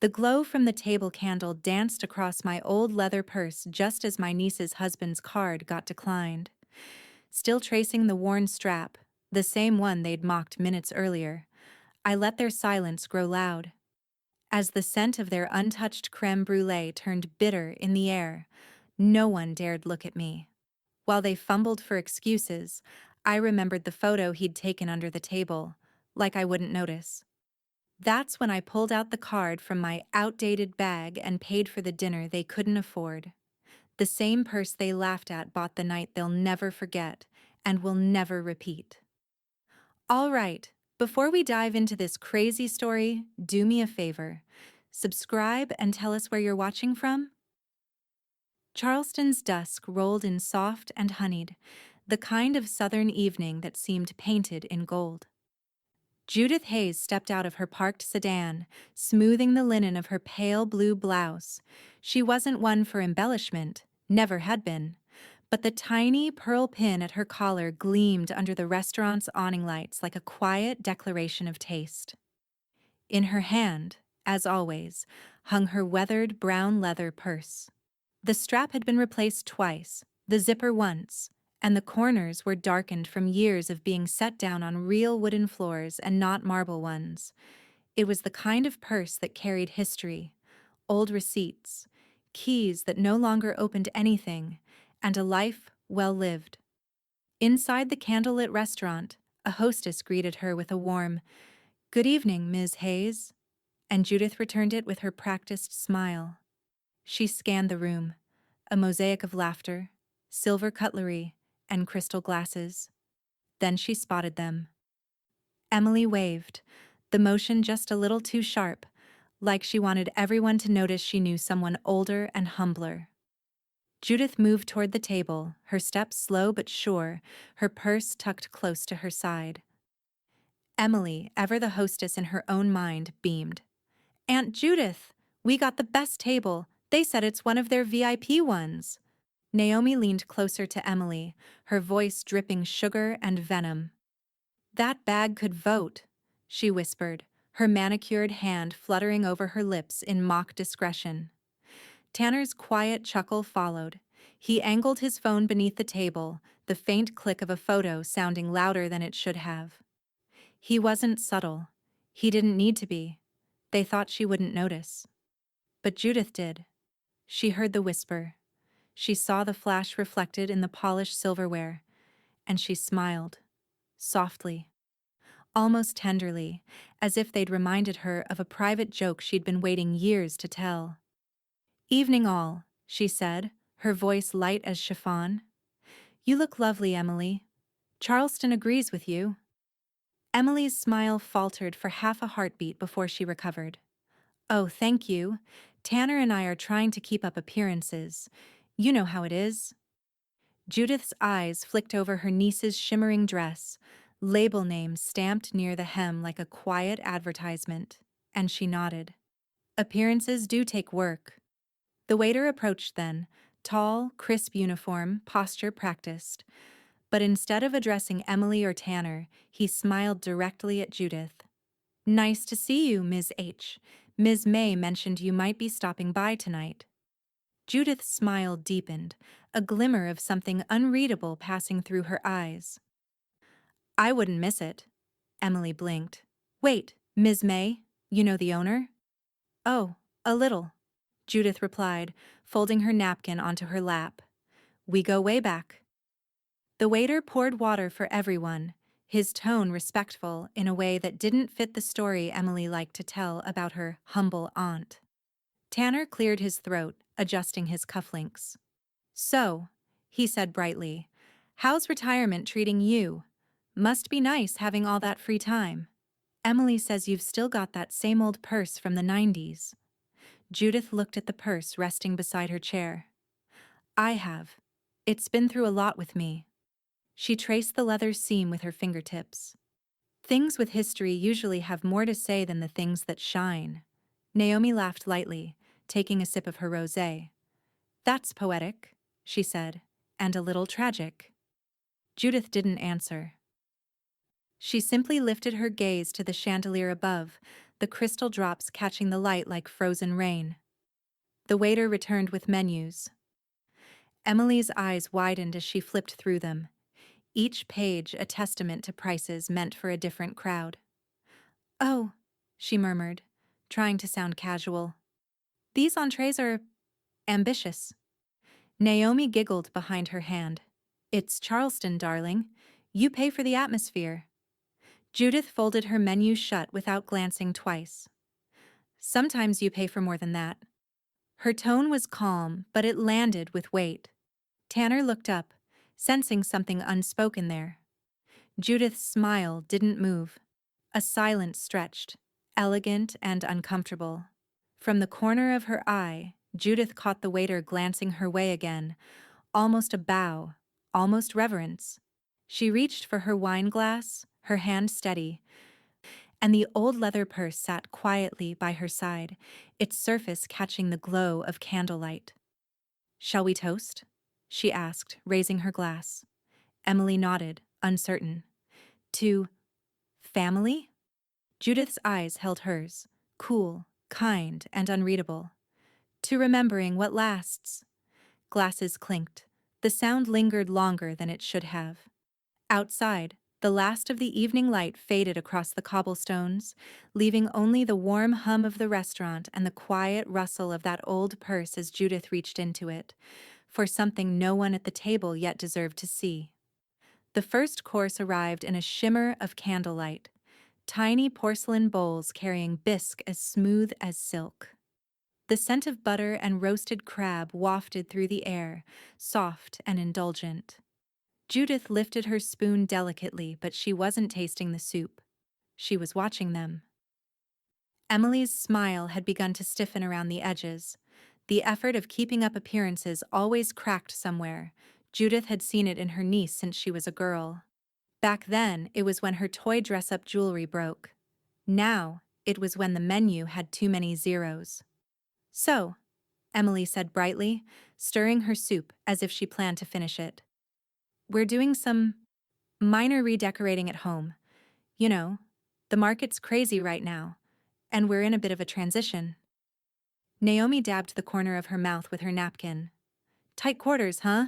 The glow from the table candle danced across my old leather purse just as my niece's husband's card got declined. Still tracing the worn strap, the same one they'd mocked minutes earlier, I let their silence grow loud. As the scent of their untouched creme brulee turned bitter in the air, no one dared look at me. While they fumbled for excuses, I remembered the photo he'd taken under the table, like I wouldn't notice. That's when I pulled out the card from my outdated bag and paid for the dinner they couldn't afford. The same purse they laughed at bought the night they'll never forget and will never repeat. All right, before we dive into this crazy story, do me a favor. Subscribe and tell us where you're watching from. Charleston's dusk rolled in soft and honeyed, the kind of southern evening that seemed painted in gold. Judith Hayes stepped out of her parked sedan, smoothing the linen of her pale blue blouse. She wasn't one for embellishment, never had been, but the tiny pearl pin at her collar gleamed under the restaurant's awning lights like a quiet declaration of taste. In her hand, as always, hung her weathered brown leather purse. The strap had been replaced twice, the zipper once, and the corners were darkened from years of being set down on real wooden floors and not marble ones. It was the kind of purse that carried history, old receipts, keys that no longer opened anything, and a life well lived. Inside the candlelit restaurant, a hostess greeted her with a warm, "Good evening, Ms. Hayes," and Judith returned it with her practiced smile. She scanned the room, a mosaic of laughter, silver cutlery, and crystal glasses. Then she spotted them. Emily waved, the motion just a little too sharp, like she wanted everyone to notice she knew someone older and humbler. Judith moved toward the table, her steps slow but sure, her purse tucked close to her side. Emily, ever the hostess in her own mind, beamed. "Aunt Judith, we got the best table. They said it's one of their VIP ones." Naomi leaned closer to Emily, her voice dripping sugar and venom. "That bag could vote," she whispered, her manicured hand fluttering over her lips in mock discretion. Tanner's quiet chuckle followed. He angled his phone beneath the table, the faint click of a photo sounding louder than it should have. He wasn't subtle. He didn't need to be. They thought she wouldn't notice. But Judith did. She heard the whisper. She saw the flash reflected in the polished silverware, and she smiled, softly, almost tenderly, as if they'd reminded her of a private joke she'd been waiting years to tell. "Evening all," she said, her voice light as chiffon. "You look lovely, Emily. Charleston agrees with you." Emily's smile faltered for half a heartbeat before she recovered. "Oh, thank you. Tanner and I are trying to keep up appearances. You know how it is." Judith's eyes flicked over her niece's shimmering dress, label name stamped near the hem like a quiet advertisement, and she nodded. "Appearances do take work." The waiter approached then, tall, crisp uniform, posture practiced. But instead of addressing Emily or Tanner, he smiled directly at Judith. "Nice to see you, Ms. H. Ms. May mentioned you might be stopping by tonight." Judith's smile deepened, a glimmer of something unreadable passing through her eyes. "I wouldn't miss it." Emily blinked. "Wait, Ms. May? You know the owner?" "Oh, a little," Judith replied, folding her napkin onto her lap. "We go way back." The waiter poured water for everyone, his tone respectful in a way that didn't fit the story Emily liked to tell about her humble aunt. Tanner cleared his throat, adjusting his cufflinks. "So," he said brightly, "how's retirement treating you? Must be nice having all that free time. Emily says you've still got that same old purse from the 90s. Judith looked at the purse resting beside her chair. "I have. It's been through a lot with me." She traced the leather seam with her fingertips. "Things with history usually have more to say than the things that shine." Naomi laughed lightly, taking a sip of her rosé. "That's poetic," she said, "and a little tragic." Judith didn't answer. She simply lifted her gaze to the chandelier above, the crystal drops catching the light like frozen rain. The waiter returned with menus. Emily's eyes widened as she flipped through them, each page a testament to prices meant for a different crowd. "Oh," she murmured, trying to sound casual. "These entrees are ambitious." Naomi giggled behind her hand. "It's Charleston, darling. You pay for the atmosphere." Judith folded her menu shut without glancing twice. "Sometimes you pay for more than that." Her tone was calm, but it landed with weight. Tanner looked up, sensing something unspoken there. Judith's smile didn't move. A silence stretched, elegant and uncomfortable. From the corner of her eye, Judith caught the waiter glancing her way again, almost a bow, almost reverence. She reached for her wine glass, her hand steady, and the old leather purse sat quietly by her side, its surface catching the glow of candlelight. "Shall we toast?" she asked, raising her glass. Emily nodded, uncertain. "To family?" Judith's eyes held hers, cool, kind, and unreadable. "To remembering what lasts." Glasses clinked. The sound lingered longer than it should have. Outside, the last of the evening light faded across the cobblestones, leaving only the warm hum of the restaurant and the quiet rustle of that old purse as Judith reached into it, for something no one at the table yet deserved to see. The first course arrived in a shimmer of candlelight, tiny porcelain bowls carrying bisque as smooth as silk. The scent of butter and roasted crab wafted through the air, soft and indulgent. Judith lifted her spoon delicately, but she wasn't tasting the soup. She was watching them. Emily's smile had begun to stiffen around the edges. The effort of keeping up appearances always cracked somewhere. Judith had seen it in her niece since she was a girl. Back then, it was when her toy dress-up jewelry broke. Now, it was when the menu had too many zeros. "So," Emily said brightly, stirring her soup as if she planned to finish it. "We're doing some minor redecorating at home. You know, the market's crazy right now, and we're in a bit of a transition." Naomi dabbed the corner of her mouth with her napkin. "Tight quarters, huh?"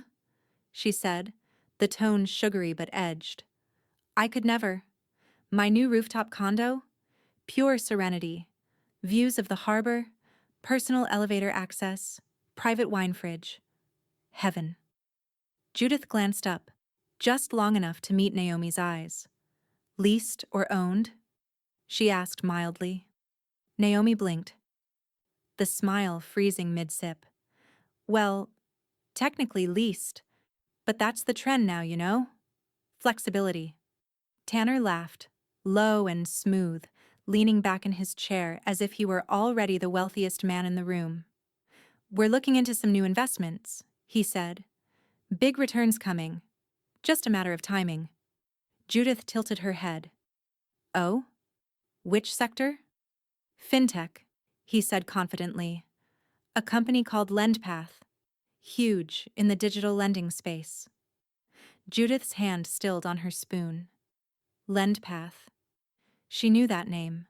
she said, the tone sugary but edged. "I could never. My new rooftop condo? Pure serenity. Views of the harbor, personal elevator access, private wine fridge. Heaven." Judith glanced up, just long enough to meet Naomi's eyes. "Leased or owned?" she asked mildly. Naomi blinked, the smile freezing mid-sip. "Well, technically leased, but that's the trend now, you know? Flexibility." Tanner laughed, low and smooth, leaning back in his chair as if he were already the wealthiest man in the room. "We're looking into some new investments," he said. "Big returns coming. Just a matter of timing." Judith tilted her head. "Oh? Which sector?" "Fintech," he said confidently. "A company called LendPath. Huge in the digital lending space." Judith's hand stilled on her spoon. LendPath. She knew that name.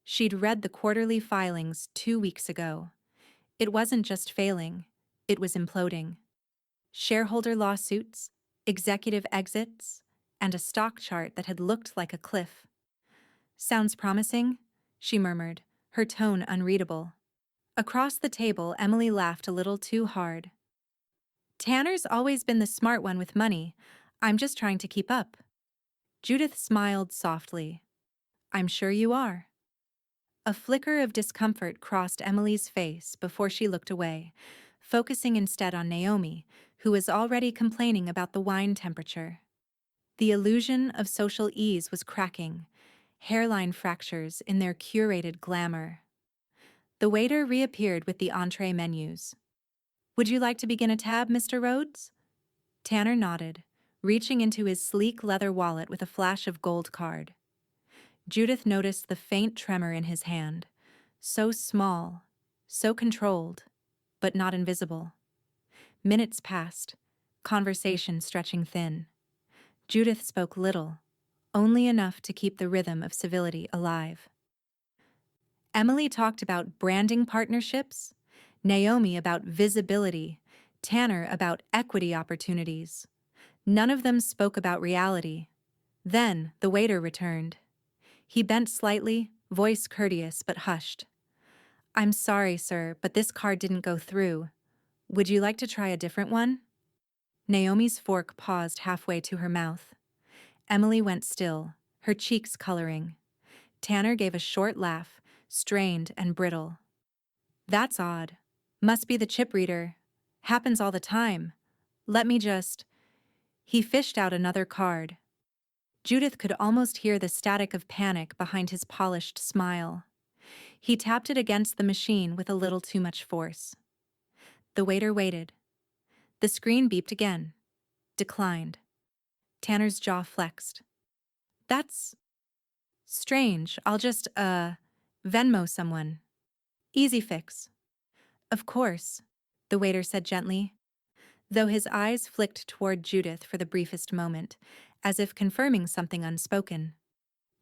She'd read the quarterly filings 2 weeks ago. It wasn't just failing, it was imploding. Shareholder lawsuits, executive exits, and a stock chart that had looked like a cliff. "Sounds promising," she murmured, her tone unreadable. Across the table, Emily laughed a little too hard. "Tanner's always been the smart one with money. I'm just trying to keep up." Judith smiled softly. "I'm sure you are." A flicker of discomfort crossed Emily's face before she looked away, focusing instead on Naomi, who was already complaining about the wine temperature. The illusion of social ease was cracking, hairline fractures in their curated glamour. The waiter reappeared with the entree menus. "Would you like to begin a tab, Mr. Rhodes?" Tanner nodded, reaching into his sleek leather wallet with a flash of gold card. Judith noticed the faint tremor in his hand, so small, so controlled, but not invisible. Minutes passed, conversation stretching thin. Judith spoke little, only enough to keep the rhythm of civility alive. Emily talked about branding partnerships, Naomi about visibility, Tanner about equity opportunities. None of them spoke about reality. Then the waiter returned. He bent slightly, voice courteous but hushed. "I'm sorry, sir, but this card didn't go through. Would you like to try a different one?" Naomi's fork paused halfway to her mouth. Emily went still, her cheeks coloring. Tanner gave a short laugh, strained and brittle. "That's odd. Must be the chip reader. Happens all the time. Let me just—" He fished out another card. Judith could almost hear the static of panic behind his polished smile. He tapped it against the machine with a little too much force. The waiter waited. The screen beeped again. Declined. Tanner's jaw flexed. "That's strange. I'll just, Venmo someone. Easy fix." "Of course," the waiter said gently, though his eyes flicked toward Judith for the briefest moment, as if confirming something unspoken.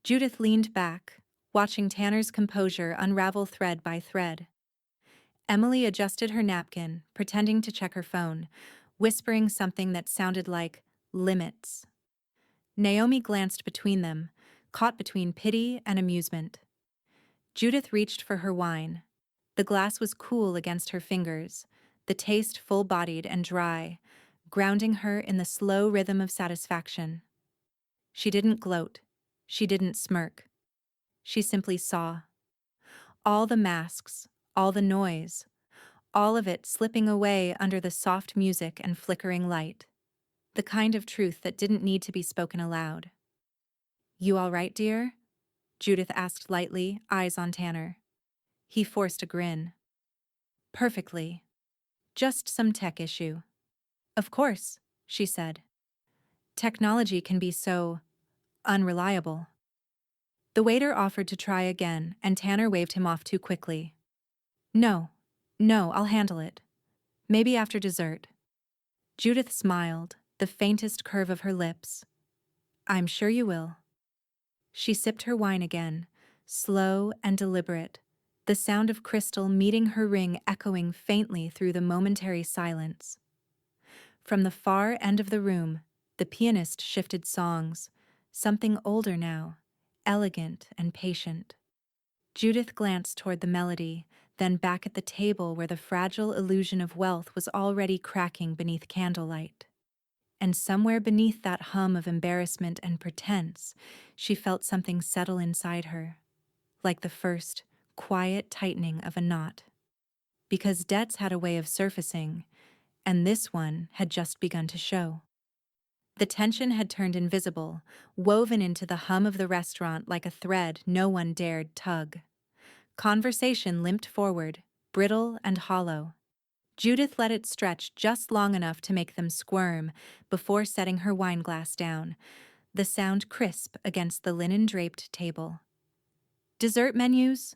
Judith leaned back, watching Tanner's composure unravel thread by thread. Emily adjusted her napkin, pretending to check her phone, whispering something that sounded like limits. Naomi glanced between them, caught between pity and amusement. Judith reached for her wine. The glass was cool against her fingers, the taste full-bodied and dry, grounding her in the slow rhythm of satisfaction. She didn't gloat. She didn't smirk. She simply saw. All the masks, all the noise, all of it slipping away under the soft music and flickering light. The kind of truth that didn't need to be spoken aloud. "You all right, dear?" Judith asked lightly, eyes on Tanner. He forced a grin. "Perfectly. Just some tech issue." "Of course," she said. "Technology can be so unreliable." The waiter offered to try again, and Tanner waved him off too quickly. "No, no, I'll handle it. Maybe after dessert." Judith smiled, the faintest curve of her lips. "I'm sure you will." She sipped her wine again, slow and deliberate, the sound of crystal meeting her ring echoing faintly through the momentary silence. From the far end of the room, the pianist shifted songs, something older now, elegant and patient. Judith glanced toward the melody, then back at the table where the fragile illusion of wealth was already cracking beneath candlelight. And somewhere beneath that hum of embarrassment and pretense, she felt something settle inside her, like the first, quiet tightening of a knot. Because debts had a way of surfacing, and this one had just begun to show. The tension had turned invisible, woven into the hum of the restaurant like a thread no one dared tug. Conversation limped forward, brittle and hollow. Judith let it stretch just long enough to make them squirm before setting her wineglass down, the sound crisp against the linen-draped table. "Dessert menus?"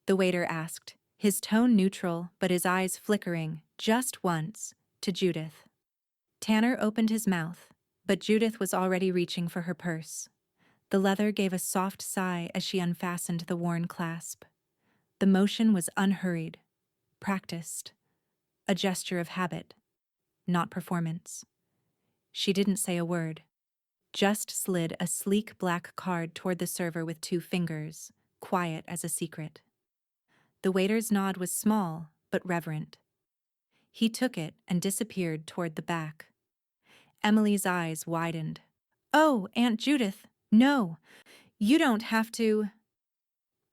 the waiter asked, his tone neutral but his eyes flickering, just once, to Judith. Tanner opened his mouth, but Judith was already reaching for her purse. The leather gave a soft sigh as she unfastened the worn clasp. The motion was unhurried, practiced, a gesture of habit, not performance. She didn't say a word, just slid a sleek black card toward the server with 2 fingers, quiet as a secret. The waiter's nod was small, but reverent. He took it and disappeared toward the back. Emily's eyes widened. "Oh, Aunt Judith, no! You don't have to—"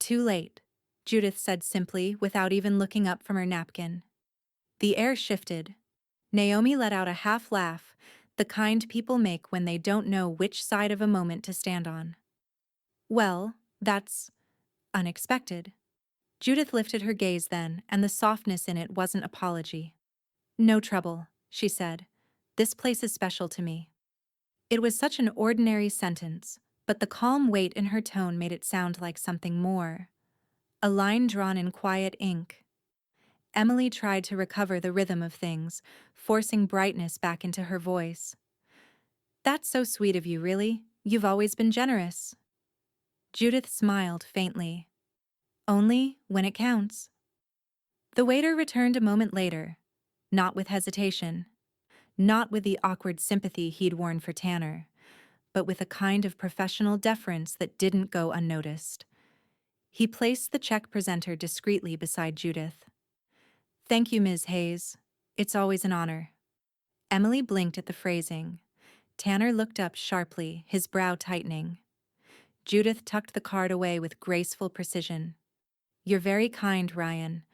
"Too late," Judith said simply, without even looking up from her napkin. The air shifted. Naomi let out a half laugh, the kind people make when they don't know which side of a moment to stand on. "Well, that's unexpected." Judith lifted her gaze then, and the softness in it wasn't apology. "No trouble," she said. "This place is special to me." It was such an ordinary sentence, but the calm weight in her tone made it sound like something more. A line drawn in quiet ink. Emily tried to recover the rhythm of things, forcing brightness back into her voice. "That's so sweet of you, really. You've always been generous." Judith smiled faintly. Only when it counts. The waiter returned a moment later, not with hesitation, not with the awkward sympathy he'd worn for Tanner, but with a kind of professional deference that didn't go unnoticed. He placed the check presenter discreetly beside Judith. "Thank you, Ms. Hayes. It's always an honor." Emily blinked at the phrasing. Tanner looked up sharply, his brow tightening. Judith tucked the card away with graceful precision. "You're very kind, Ryan.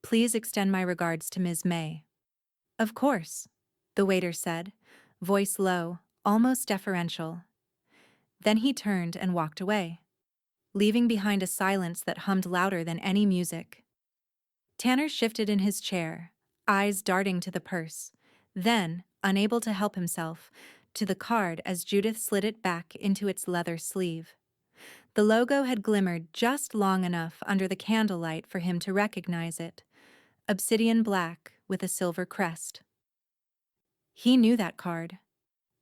Please extend my regards to Ms. May." "Of course," the waiter said, voice low, almost deferential. Then he turned and walked away, leaving behind a silence that hummed louder than any music. Tanner shifted in his chair, eyes darting to the purse, then, unable to help himself, to the card as Judith slid it back into its leather sleeve. The logo had glimmered just long enough under the candlelight for him to recognize it, obsidian black with a silver crest. He knew that card.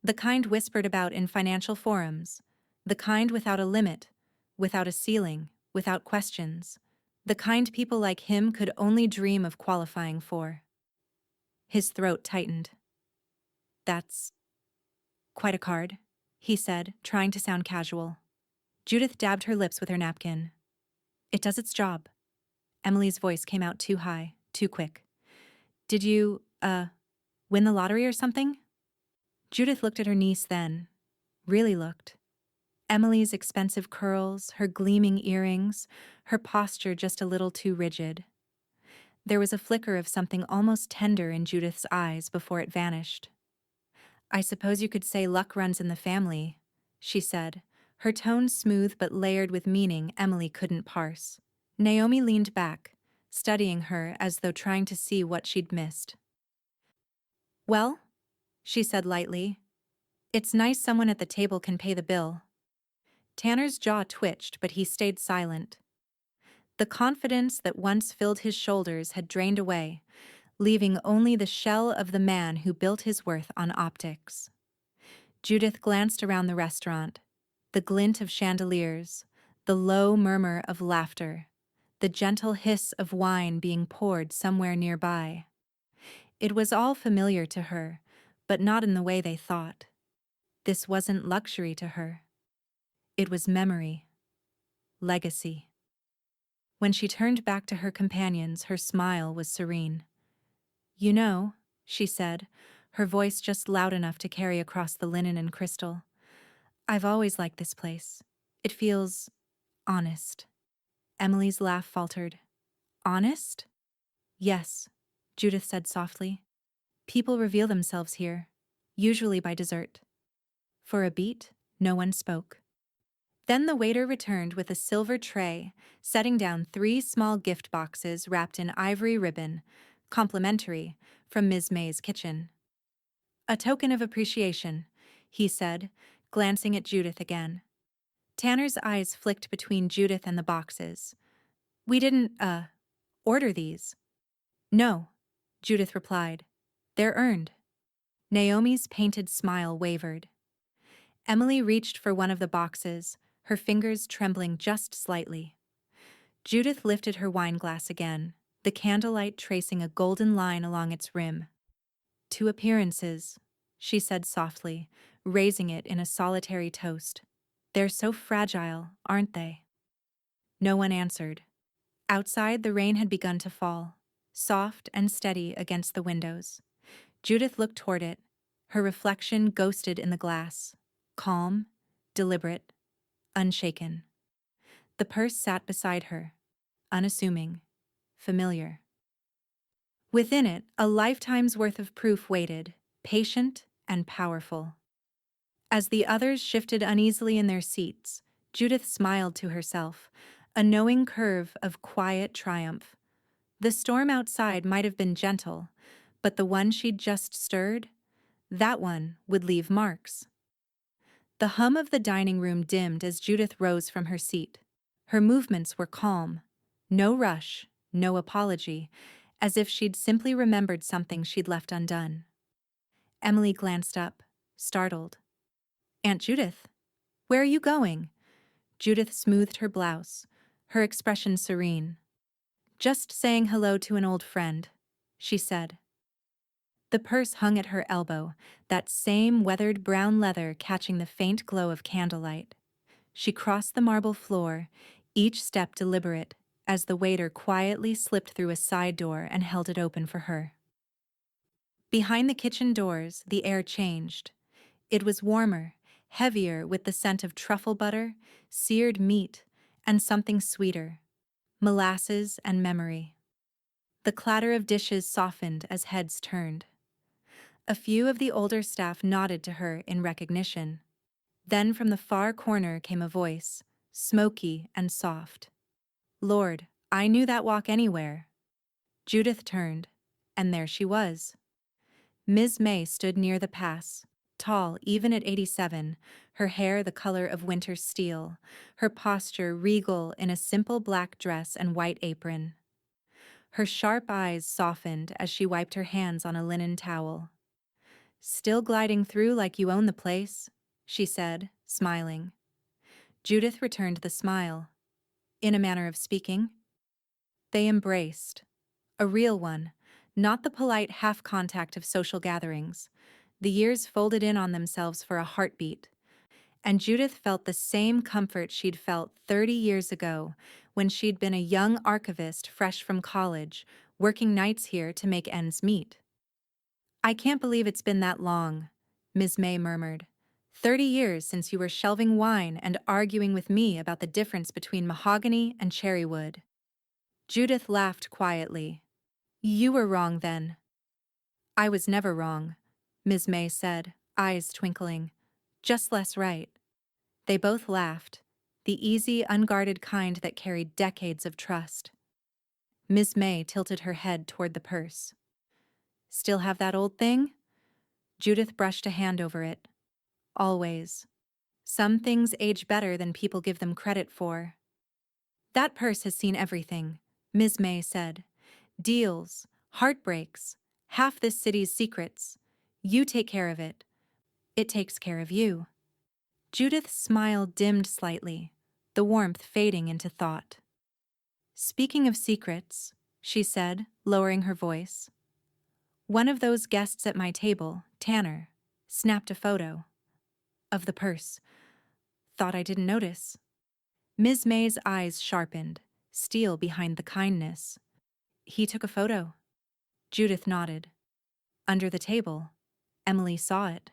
The kind whispered about in financial forums, the kind without a limit, without a ceiling, without questions, the kind people like him could only dream of qualifying for. His throat tightened. "That's quite a card," he said, trying to sound casual. Judith dabbed her lips with her napkin. "It does its job." Emily's voice came out too high, too quick. "Did you, win the lottery or something?" Judith looked at her niece then. Really looked. Emily's expensive curls, her gleaming earrings, her posture just a little too rigid. There was a flicker of something almost tender in Judith's eyes before it vanished. "I suppose you could say luck runs in the family," she said, her tone smooth but layered with meaning Emily couldn't parse. Naomi leaned back, studying her as though trying to see what she'd missed. "Well," she said lightly, "it's nice someone at the table can pay the bill." Tanner's jaw twitched, but he stayed silent. The confidence that once filled his shoulders had drained away, leaving only the shell of the man who built his worth on optics. Judith glanced around the restaurant, the glint of chandeliers, the low murmur of laughter, the gentle hiss of wine being poured somewhere nearby. It was all familiar to her, but not in the way they thought. This wasn't luxury to her. It was memory, legacy. When she turned back to her companions, her smile was serene. "You know," she said, her voice just loud enough to carry across the linen and crystal, "I've always liked this place. It feels honest." Emily's laugh faltered. "Honest?" "Yes," Judith said softly. "People reveal themselves here, usually by dessert." For a beat, no one spoke. Then the waiter returned with a silver tray, setting down 3 small gift boxes wrapped in ivory ribbon, complimentary, from Ms. May's kitchen. "A token of appreciation," he said, glancing at Judith again. Tanner's eyes flicked between Judith and the boxes. "We didn't, order these." "No," Judith replied. "They're earned." Naomi's painted smile wavered. Emily reached for one of the boxes, her fingers trembling just slightly. Judith lifted her wineglass again, the candlelight tracing a golden line along its rim. "Two appearances," she said softly, raising it in a solitary toast. "They're so fragile, aren't they?" No one answered. Outside, the rain had begun to fall, soft and steady against the windows. Judith looked toward it, her reflection ghosted in the glass, calm, deliberate, unshaken. The purse sat beside her, unassuming, familiar. Within it, a lifetime's worth of proof waited, patient and powerful. As the others shifted uneasily in their seats, Judith smiled to herself, a knowing curve of quiet triumph. The storm outside might have been gentle, but the one she'd just stirred, that one would leave marks. The hum of the dining room dimmed as Judith rose from her seat. Her movements were calm. No rush, no apology, as if she'd simply remembered something she'd left undone. Emily glanced up, startled. "Aunt Judith, where are you going?" Judith smoothed her blouse, her expression serene. "Just saying hello to an old friend," she said. The purse hung at her elbow, that same weathered brown leather catching the faint glow of candlelight. She crossed the marble floor, each step deliberate, as the waiter quietly slipped through a side door and held it open for her. Behind the kitchen doors, the air changed. It was warmer, heavier with the scent of truffle butter, seared meat, and something sweeter, molasses and memory. The clatter of dishes softened as heads turned. A few of the older staff nodded to her in recognition. Then from the far corner came a voice, smoky and soft. "Lord, I knew that walk anywhere." Judith turned, and there she was. Ms. May stood near the pass, tall even at 87, her hair the color of winter steel, her posture regal in a simple black dress and white apron. Her sharp eyes softened as she wiped her hands on a linen towel. "Still gliding through like you own the place," she said, smiling. Judith returned the smile. In a manner of speaking. They embraced. A real one, not the polite half-contact of social gatherings. The years folded in on themselves for a heartbeat. And Judith felt the same comfort she'd felt 30 years ago when she'd been a young archivist fresh from college, working nights here to make ends meet. "I can't believe it's been that long," Ms. May murmured. 30 years since you were shelving wine and arguing with me about the difference between mahogany and cherry wood." Judith laughed quietly. "You were wrong then." "I was never wrong," Ms. May said, eyes twinkling. "Just less right." They both laughed, the easy, unguarded kind that carried decades of trust. Ms. May tilted her head toward the purse. "Still have that old thing?" Judith brushed a hand over it. "Always. Some things age better than people give them credit for." "That purse has seen everything," Ms. May said. "Deals, heartbreaks, half this city's secrets. You take care of it. It takes care of you." Judith's smile dimmed slightly, the warmth fading into thought. "Speaking of secrets," she said, lowering her voice, "one of those guests at my table, Tanner, snapped a photo of the purse. Thought I didn't notice." Ms. May's eyes sharpened, steel behind the kindness. "He took a photo." Judith nodded. "Under the table. Emily saw it."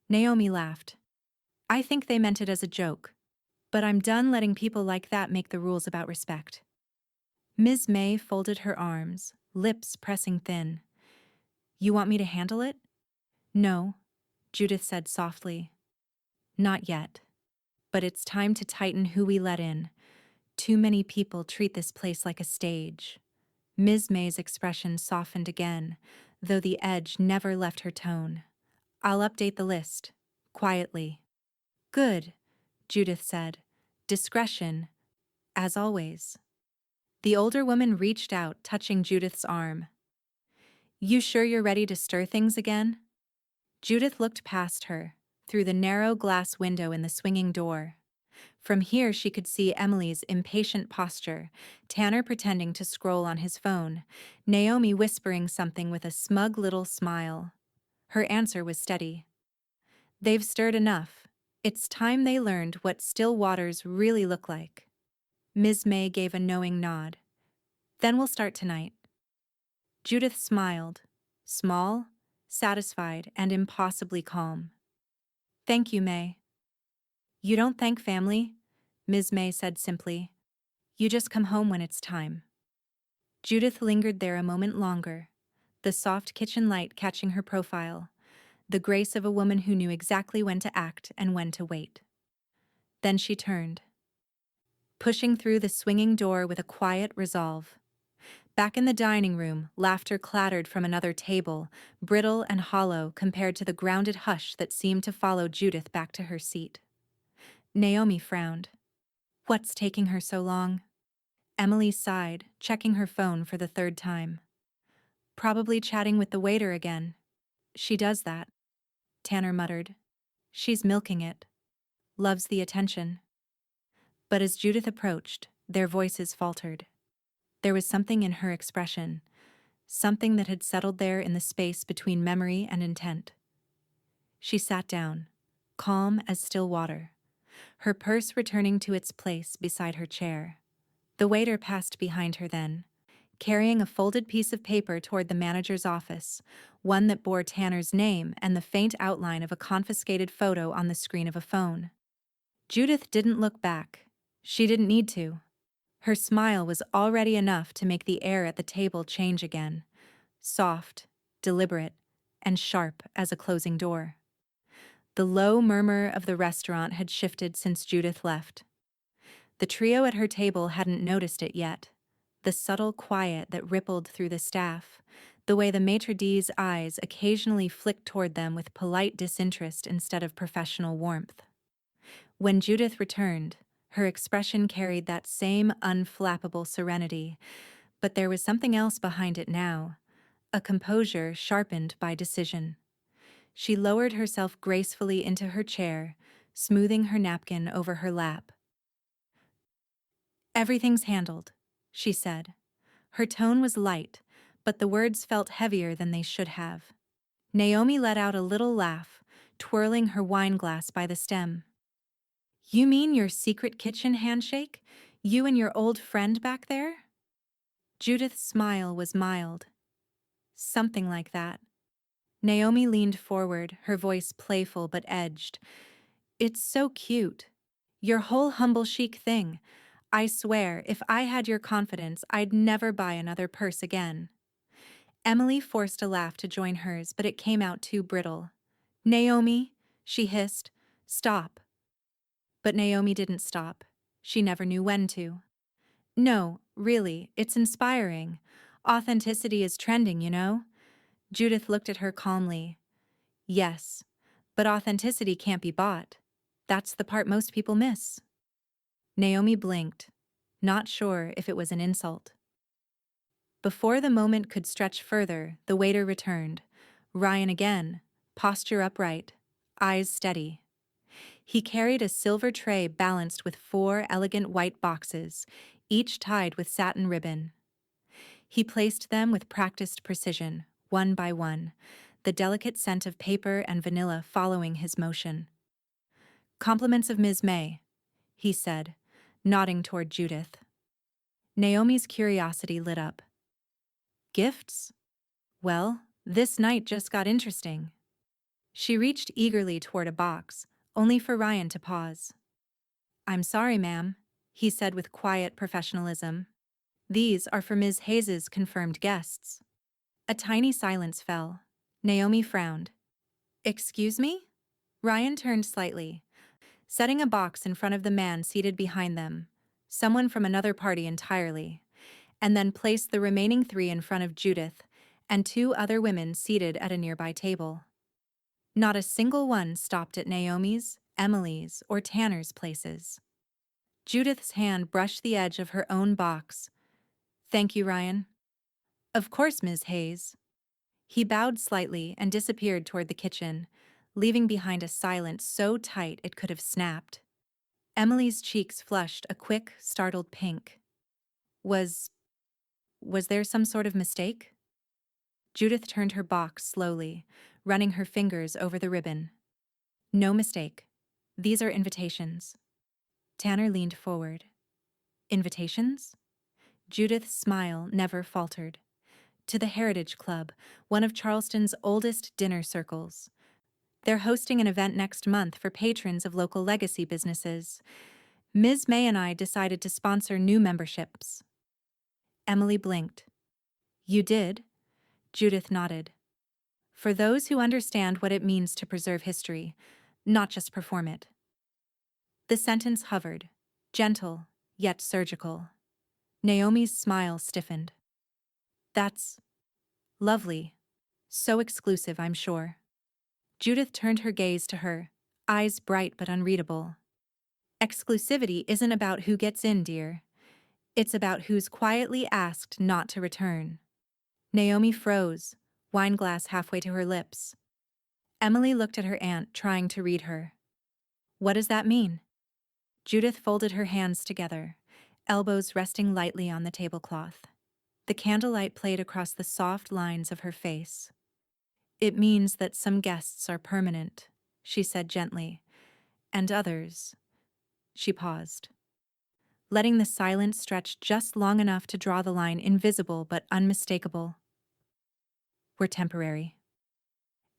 Naomi laughed. "I think they meant it as a joke. But I'm done letting people like that make the rules about respect." Ms. May folded her arms, lips pressing thin. "You want me to handle it?" "No," Judith said softly. "Not yet. But it's time to tighten who we let in. Too many people treat this place like a stage." Ms. May's expression softened again, though the edge never left her tone. "I'll update the list." Quietly. "Good," Judith said. "Discretion, as always." The older woman reached out, touching Judith's arm. "You sure you're ready to stir things again?" Judith looked past her, through the narrow glass window in the swinging door. From here she could see Emily's impatient posture, Tanner pretending to scroll on his phone, Naomi whispering something with a smug little smile. Her answer was steady. "They've stirred enough. It's time they learned what still waters really look like." Ms. May gave a knowing nod. "Then we'll start tonight." Judith smiled, small, satisfied, and impossibly calm. "Thank you, May." "You don't thank family," Ms. May said simply. "You just come home when it's time." Judith lingered there a moment longer, the soft kitchen light catching her profile, the grace of a woman who knew exactly when to act and when to wait. Then she turned, pushing through the swinging door with a quiet resolve. Back in the dining room, laughter clattered from another table, brittle and hollow compared to the grounded hush that seemed to follow Judith back to her seat. Naomi frowned. "What's taking her so long?" Emily sighed, checking her phone for the third time. "Probably chatting with the waiter again." "She does that," Tanner muttered. "She's milking it. Loves the attention." But as Judith approached, Their voices faltered. There was something in her expression, something that had settled there in the space between memory and intent. She sat down, calm as still water, her purse returning to its place beside her chair. The waiter passed behind her then, carrying a folded piece of paper toward the manager's office, one that bore Tanner's name and the faint outline of a confiscated photo on the screen of a phone. Judith didn't look back. She didn't need to. Her smile was already enough to make the air at the table change again, soft, deliberate, and sharp as a closing door. The low murmur of the restaurant had shifted since Judith left. The trio at her table hadn't noticed it yet. The subtle quiet that rippled through the staff, the way the maitre d's eyes occasionally flicked toward them with polite disinterest instead of professional warmth. When Judith returned, her expression carried that same unflappable serenity, but there was something else behind it now, a composure sharpened by decision. She lowered herself gracefully into her chair, smoothing her napkin over her lap. "Everything's handled," she said. Her tone was light, but the words felt heavier than they should have. Naomi let out a little laugh, twirling her wine glass by the stem. "You mean your secret kitchen handshake? You and your old friend back there?" Judith's smile was mild. "Something like that." Naomi leaned forward, her voice playful but edged. "It's so cute. Your whole humble chic thing. I swear, if I had your confidence, I'd never buy another purse again." Emily forced a laugh to join hers, but it came out too brittle. "Naomi," she hissed, "stop." But Naomi didn't stop. She never knew when to. "No, really, it's inspiring. Authenticity is trending, you know?" Judith looked at her calmly. "Yes, but authenticity can't be bought. That's the part most people miss." Naomi blinked, not sure if it was an insult. Before the moment could stretch further, the waiter returned. Ryan again, posture upright, eyes steady. He carried a silver tray balanced with 4 elegant white boxes, each tied with satin ribbon. He placed them with practiced precision, one by one, the delicate scent of paper and vanilla following his motion. "Compliments of Ms. May," he said, nodding toward Judith. Naomi's curiosity lit up. "Gifts? Well, this night just got interesting." She reached eagerly toward a box, only for Ryan to pause. "I'm sorry, ma'am," he said with quiet professionalism. "These are for Ms. Hayes's confirmed guests." A tiny silence fell. Naomi frowned. "Excuse me?" Ryan turned slightly, setting a box in front of the man seated behind them, someone from another party entirely, and then placed the remaining 3 in front of Judith and 2 other women seated at a nearby table. Not a single one stopped at Naomi's, Emily's, or Tanner's places. Judith's hand brushed the edge of her own box. "Thank you, Ryan." "Of course, Ms. Hayes." He bowed slightly and disappeared toward the kitchen, leaving behind a silence so tight it could have snapped. Emily's cheeks flushed a quick, startled pink. Was there some sort of mistake? Judith turned her box slowly, running her fingers over the ribbon. "No mistake. These are invitations." Tanner leaned forward. "Invitations?" Judith's smile never faltered. "To the Heritage Club, one of Charleston's oldest dinner circles. They're hosting an event next month for patrons of local legacy businesses. Ms. May and I decided to sponsor new memberships." Emily blinked. "You did?" Judith nodded. "For those who understand what it means to preserve history, not just perform it." The sentence hovered, gentle, yet surgical. Naomi's smile stiffened. "That's lovely. So exclusive, I'm sure." Judith turned her gaze to her, eyes bright but unreadable. "Exclusivity isn't about who gets in, dear. It's about who's quietly asked not to return." Naomi froze, wineglass halfway to her lips. Emily looked at her aunt, trying to read her. "What does that mean?" Judith folded her hands together. elbows resting lightly on the tablecloth. The candlelight played across the soft lines of her face. "It means that some guests are permanent," she said gently, "and others." She paused, letting the silence stretch just long enough to draw the line invisible but unmistakable. "We're temporary."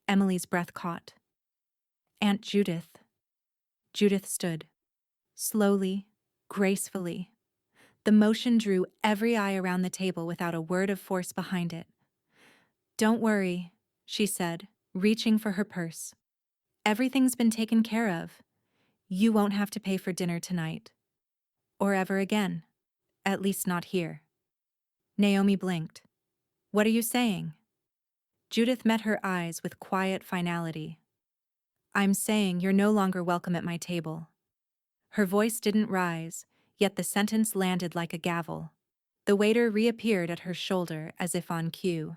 Emily's breath caught. "Aunt Judith." Judith stood, slowly, gracefully. The motion drew every eye around the table without a word of force behind it. "Don't worry," she said, reaching for her purse. "Everything's been taken care of. You won't have to pay for dinner tonight. Or ever again. At least not here." Naomi blinked. "What are you saying?" Judith met her eyes with quiet finality. "I'm saying you're no longer welcome at my table." Her voice didn't rise, yet the sentence landed like a gavel. The waiter reappeared at her shoulder as if on cue.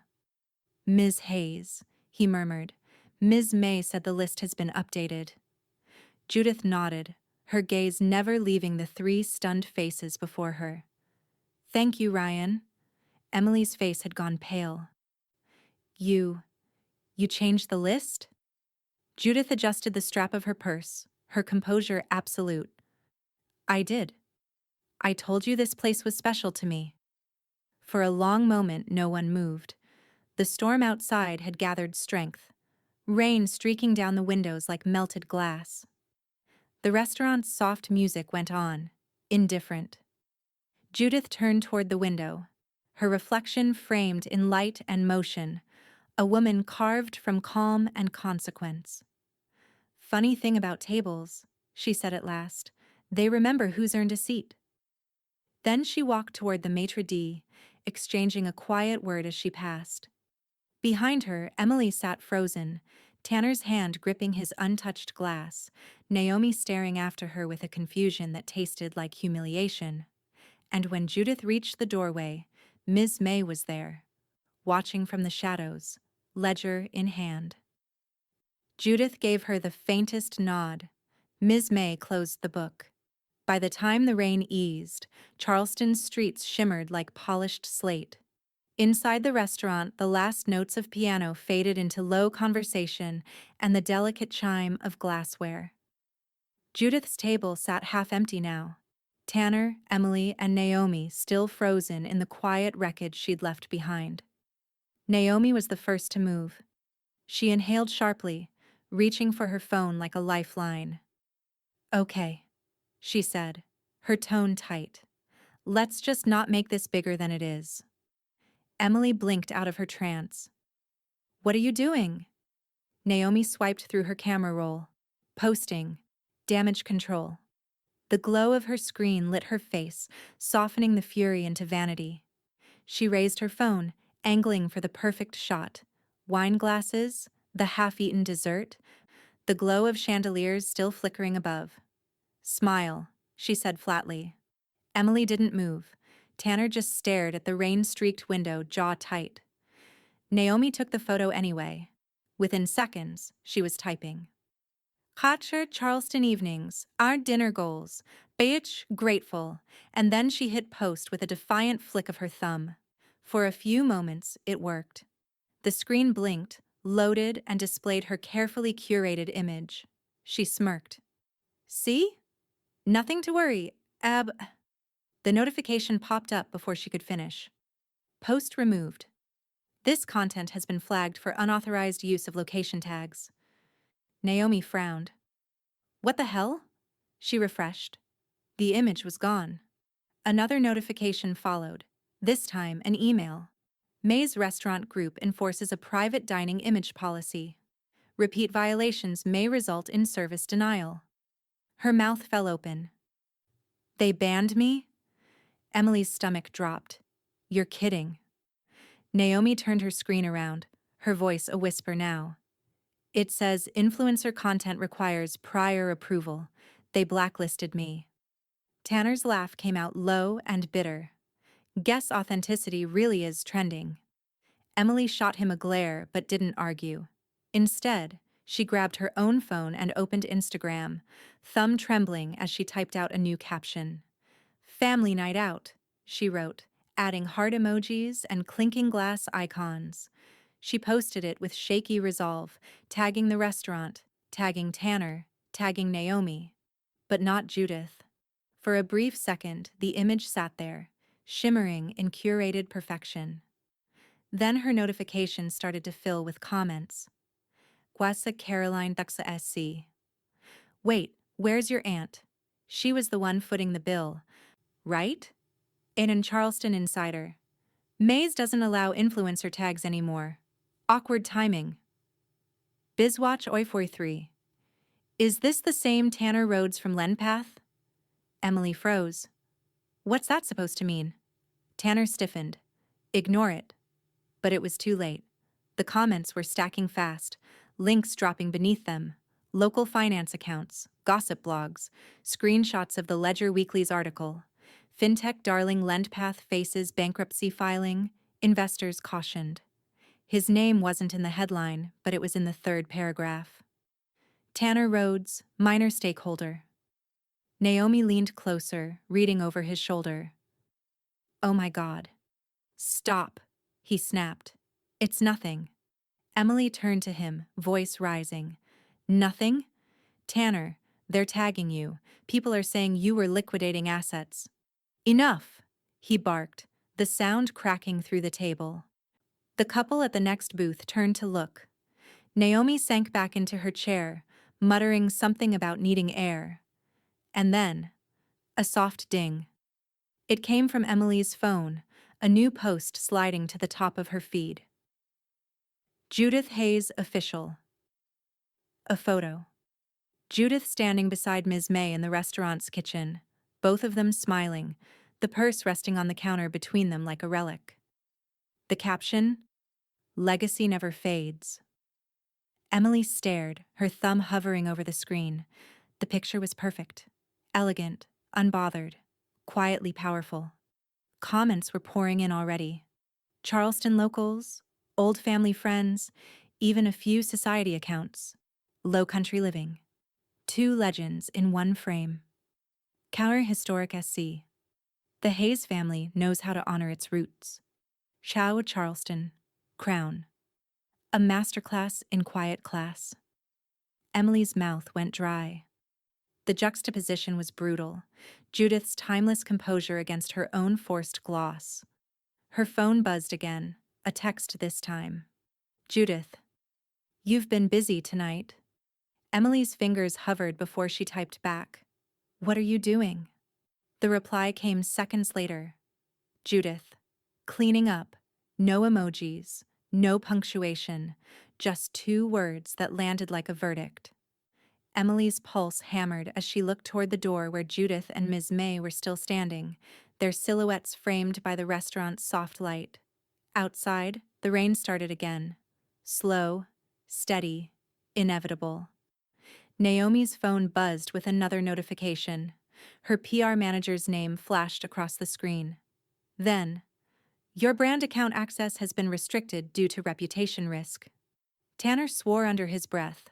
"Ms. Hayes," he murmured. "Ms. May said the list has been updated." Judith nodded, her gaze never leaving the three stunned faces before her. "Thank you, Ryan." Emily's face had gone pale. You changed the list?" Judith adjusted the strap of her purse, her composure absolute. "I did. I told you this place was special to me." For a long moment, no one moved. The storm outside had gathered strength, rain streaking down the windows like melted glass. The restaurant's soft music went on, indifferent. Judith turned toward the window, her reflection framed in light and motion, a woman carved from calm and consequence. "Funny thing about tables," she said at last, "they remember who's earned a seat." Then she walked toward the maitre d', exchanging a quiet word as she passed. Behind her, Emily sat frozen, Tanner's hand gripping his untouched glass, Naomi staring after her with a confusion that tasted like humiliation. And when Judith reached the doorway, Ms. May was there, watching from the shadows, ledger in hand. Judith gave her the faintest nod. Ms. May closed the book. By the time the rain eased, Charleston's streets shimmered like polished slate. Inside the restaurant, the last notes of piano faded into low conversation and the delicate chime of glassware. Judith's table sat half empty now. Tanner, Emily, and Naomi still frozen in the quiet wreckage she'd left behind. Naomi was the first to move. She inhaled sharply, reaching for her phone like a lifeline. "Okay," she said, her tone tight. "Let's just not make this bigger than it is." Emily blinked out of her trance. "What are you doing?" Naomi swiped through her camera roll. "Posting. Damage control." The glow of her screen lit her face, softening the fury into vanity. She raised her phone, angling for the perfect shot. Wine glasses, the half-eaten dessert, the glow of chandeliers still flickering above. "Smile," she said flatly. Emily didn't move. Tanner just stared at the rain-streaked window, jaw tight. Naomi took the photo anyway. Within seconds, she was typing. "Captured Charleston evenings, our dinner goals. Beach, grateful." And then she hit post with a defiant flick of her thumb. For a few moments, it worked. The screen blinked, loaded, and displayed her carefully curated image. She smirked. "See? Nothing to worry, Ab." The notification popped up before she could finish. "Post removed. This content has been flagged for unauthorized use of location tags." Naomi frowned. "What the hell?" She refreshed. The image was gone. Another notification followed, this time an email. "May's Restaurant Group enforces a private dining image policy. Repeat violations may result in service denial." Her mouth fell open. "They banned me?" Emily's stomach dropped. "You're kidding." Naomi turned her screen around, her voice a whisper now. "It says influencer content requires prior approval. They blacklisted me." Tanner's laugh came out low and bitter. "Guess authenticity really is trending." Emily shot him a glare but didn't argue. Instead, she grabbed her own phone and opened Instagram, thumb trembling as she typed out a new caption. Family night out, she wrote, adding heart emojis and clinking glass icons. She posted it with shaky resolve, tagging the restaurant, tagging Tanner, tagging Naomi. But not Judith. For a brief second, the image sat there, shimmering in curated perfection. Then her notifications started to fill with comments. Kwasa Caroline Duxa SC. Wait, where's your aunt? She was the one footing the bill, right? In Charleston Insider. Maze doesn't allow influencer tags anymore. Awkward timing. Bizwatch Oi43. Is this the same Tanner Rhodes from Lenpath? Emily froze. What's that supposed to mean? Tanner stiffened. Ignore it. But it was too late. The comments were stacking fast, links dropping beneath them, local finance accounts, gossip blogs, screenshots of the Ledger Weekly's article. Fintech darling Lendpath faces bankruptcy filing, investors cautioned. His name wasn't in the headline, but it was in the third paragraph. Tanner Rhodes, minor stakeholder. Naomi leaned closer, reading over his shoulder. Oh my God. Stop, he snapped. It's nothing. Emily turned to him, voice rising. Nothing? Tanner, they're tagging you. People are saying you were liquidating assets. Enough, he barked, the sound cracking through the table. The couple at the next booth turned to look. Naomi sank back into her chair, muttering something about needing air. And then, a soft ding. It came from Emily's phone, a new post sliding to the top of her feed. Judith Hayes official. A photo. Judith standing beside Ms. May in the restaurant's kitchen, both of them smiling, the purse resting on the counter between them like a relic. The caption, Legacy never fades. Emily stared, her thumb hovering over the screen. The picture was perfect, elegant, unbothered, quietly powerful. Comments were pouring in already. Charleston locals, old family friends, even a few society accounts. Low country living. Two legends in one frame. Counter historic SC. The Hayes family knows how to honor its roots. Chow Charleston. Crown. A masterclass in quiet class. Emily's mouth went dry. The juxtaposition was brutal, Judith's timeless composure against her own forced gloss. Her phone buzzed again, a text this time. Judith. You've been busy tonight. Emily's fingers hovered before she typed back. What are you doing? The reply came seconds later. Judith. Cleaning up. No emojis. No punctuation. Just 2 words that landed like a verdict. Emily's pulse hammered as she looked toward the door where Judith and Ms. May were still standing, their silhouettes framed by the restaurant's soft light. Outside, the rain started again. Slow, steady, inevitable. Naomi's phone buzzed with another notification. Her PR manager's name flashed across the screen. Then, your brand account access has been restricted due to reputation risk. Tanner swore under his breath.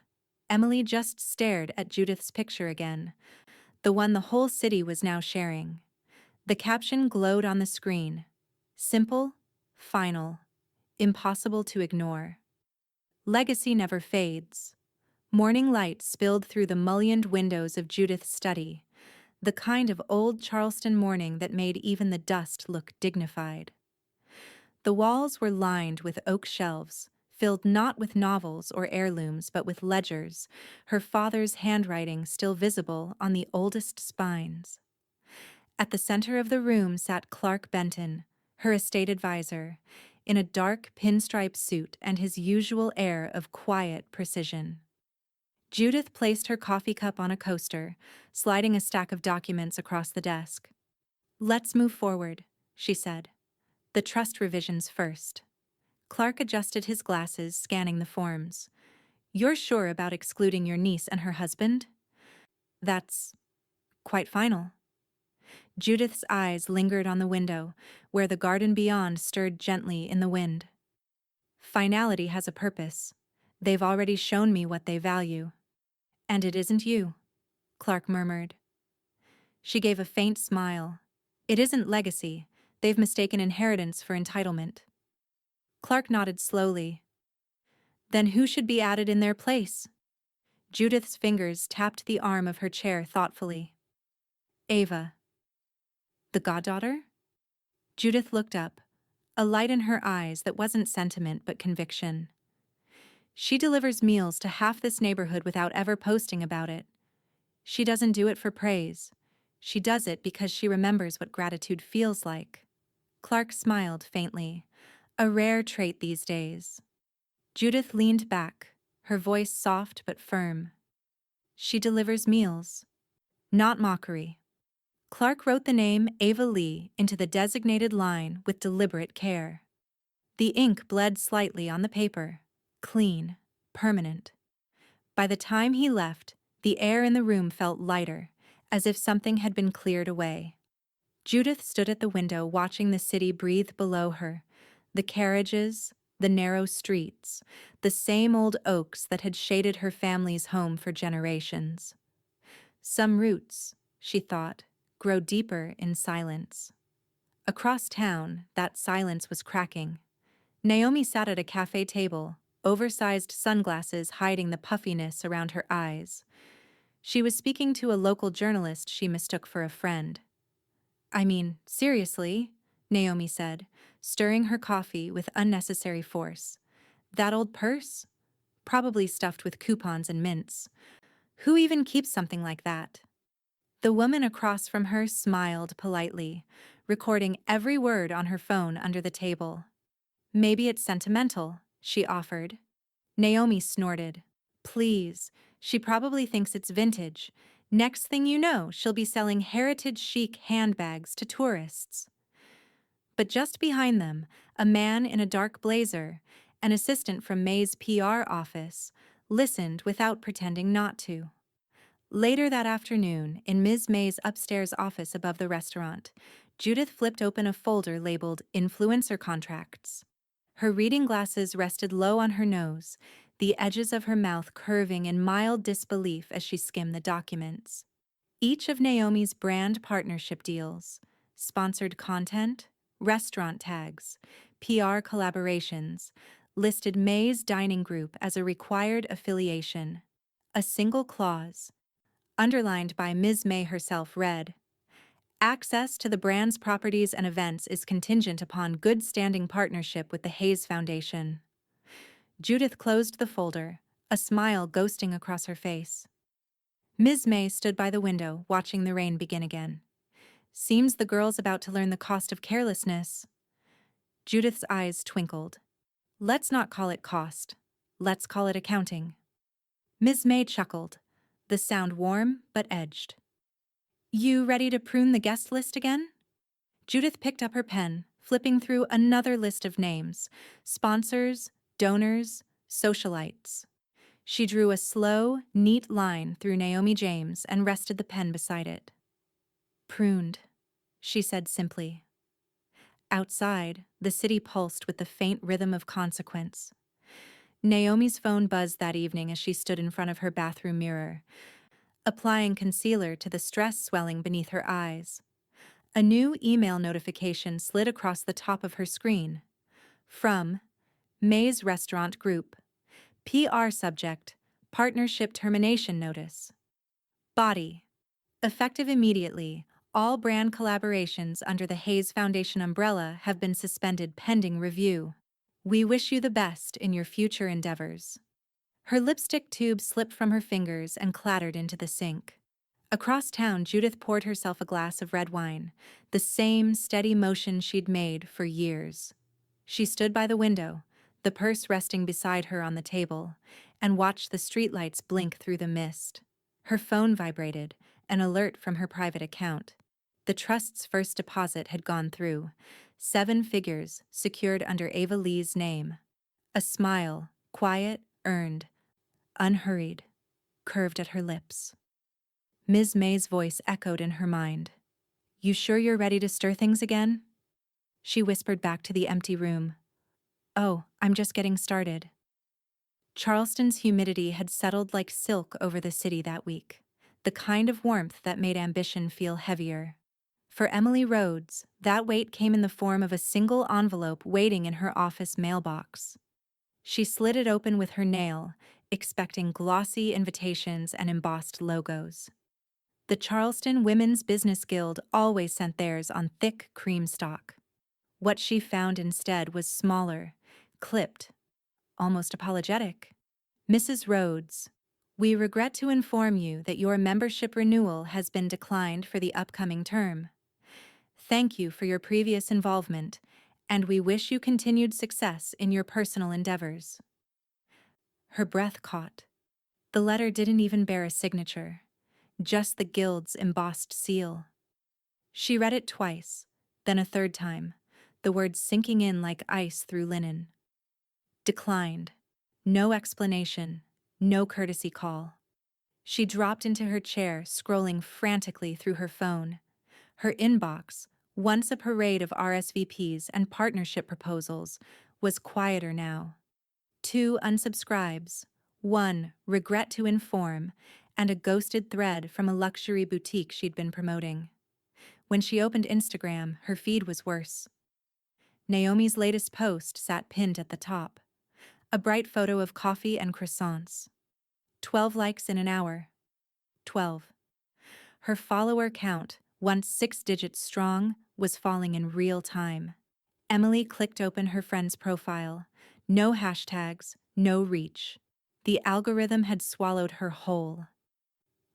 Emily just stared at Judith's picture again, the one the whole city was now sharing. The caption glowed on the screen. Simple, final, impossible to ignore. Legacy never fades. Morning light spilled through the mullioned windows of Judith's study, the kind of old Charleston morning that made even the dust look dignified. The walls were lined with oak shelves, filled not with novels or heirlooms but with ledgers, her father's handwriting still visible on the oldest spines. At the center of the room sat Clark Benton, her estate advisor, in a dark pinstripe suit and his usual air of quiet precision. Judith placed her coffee cup on a coaster, sliding a stack of documents across the desk. Let's move forward, she said. The trust revisions first. Clark adjusted his glasses, scanning the forms. You're sure about excluding your niece and her husband? That's quite final. Judith's eyes lingered on the window, where the garden beyond stirred gently in the wind. Finality has a purpose. They've already shown me what they value. And it isn't you, Clark murmured. She gave a faint smile. It isn't legacy. They've mistaken inheritance for entitlement. Clark nodded slowly. Then who should be added in their place? Judith's fingers tapped the arm of her chair thoughtfully. Ava. The goddaughter? Judith looked up, a light in her eyes that wasn't sentiment but conviction. She delivers meals to half this neighborhood without ever posting about it. She doesn't do it for praise. She does it because she remembers what gratitude feels like. Clark smiled faintly, a rare trait these days. Judith leaned back, her voice soft but firm. She delivers meals. Not mockery. Clark wrote the name Ava Lee into the designated line with deliberate care. The ink bled slightly on the paper, clean, permanent. By the time he left, the air in the room felt lighter, as if something had been cleared away. Judith stood at the window watching the city breathe below her, the carriages, the narrow streets, the same old oaks that had shaded her family's home for generations. Some roots, she thought, grow deeper in silence. Across town, that silence was cracking. Naomi sat at a cafe table, oversized sunglasses hiding the puffiness around her eyes. She was speaking to a local journalist she mistook for a friend. "I mean, seriously," Naomi said, stirring her coffee with unnecessary force. "That old purse? Probably stuffed with coupons and mints. Who even keeps something like that?" The woman across from her smiled politely, recording every word on her phone under the table. "Maybe it's sentimental," she offered. Naomi snorted. "Please, she probably thinks it's vintage. Next thing you know, she'll be selling heritage chic handbags to tourists." But just behind them, a man in a dark blazer, an assistant from May's PR office, listened without pretending not to. Later that afternoon, in Ms. May's upstairs office above the restaurant, Judith flipped open a folder labeled Influencer Contracts. Her reading glasses rested low on her nose, the edges of her mouth curving in mild disbelief as she skimmed the documents. Each of Naomi's brand partnership deals, sponsored content, restaurant tags, PR collaborations, listed May's Dining Group as a required affiliation. A single clause, underlined by Ms. May herself, read, "Access to the brand's properties and events is contingent upon good standing partnership with the Hayes Foundation." Judith closed the folder, a smile ghosting across her face. Ms. May stood by the window, watching the rain begin again. "Seems the girl's about to learn the cost of carelessness." Judith's eyes twinkled. "Let's not call it cost. Let's call it accounting." Ms. May chuckled, the sound warm but edged. "You ready to prune the guest list again?" Judith picked up her pen, flipping through another list of names: sponsors, donors, socialites. She drew a slow, neat line through Naomi James and rested the pen beside it. "Pruned," she said simply. Outside, the city pulsed with the faint rhythm of consequence. Naomi's phone buzzed that evening as she stood in front of her bathroom mirror, applying concealer to the stress swelling beneath her eyes. A new email notification slid across the top of her screen. From May's Restaurant Group. PR subject, partnership termination notice. Body. Effective immediately, all brand collaborations under the Hayes Foundation umbrella have been suspended pending review. We wish you the best in your future endeavors. Her lipstick tube slipped from her fingers and clattered into the sink. Across town, Judith poured herself a glass of red wine, the same steady motion she'd made for years. She stood by the window, the purse resting beside her on the table, and watched the streetlights blink through the mist. Her phone vibrated, an alert from her private account. The trust's first deposit had gone through, 7 figures secured under Ava Lee's name. A smile, quiet, earned, unhurried, curved at her lips. Ms. May's voice echoed in her mind. "You sure you're ready to stir things again?" She whispered back to the empty room. "Oh, I'm just getting started." Charleston's humidity had settled like silk over the city that week, the kind of warmth that made ambition feel heavier. For Emily Rhodes, that weight came in the form of a single envelope waiting in her office mailbox. She slid it open with her nail, expecting glossy invitations and embossed logos. The Charleston Women's Business Guild always sent theirs on thick cream stock. What she found instead was smaller, clipped, almost apologetic. Mrs. Rhodes, we regret to inform you that your membership renewal has been declined for the upcoming term. Thank you for your previous involvement, and we wish you continued success in your personal endeavors. Her breath caught. The letter didn't even bear a signature, just the Guild's embossed seal. She read it twice, then a third time, the words sinking in like ice through linen. Declined. No explanation, no courtesy call. She dropped into her chair, scrolling frantically through her phone. Her inbox, once a parade of RSVPs and partnership proposals, was quieter now. 2 unsubscribes, 1 regret to inform, and a ghosted thread from a luxury boutique she'd been promoting. When she opened Instagram, her feed was worse. Naomi's latest post sat pinned at the top. A bright photo of coffee and croissants. 12 likes in an hour. 12. Her follower count, once 6 digits strong, was falling in real time. Emily clicked open her friend's profile. No hashtags, no reach. The algorithm had swallowed her whole.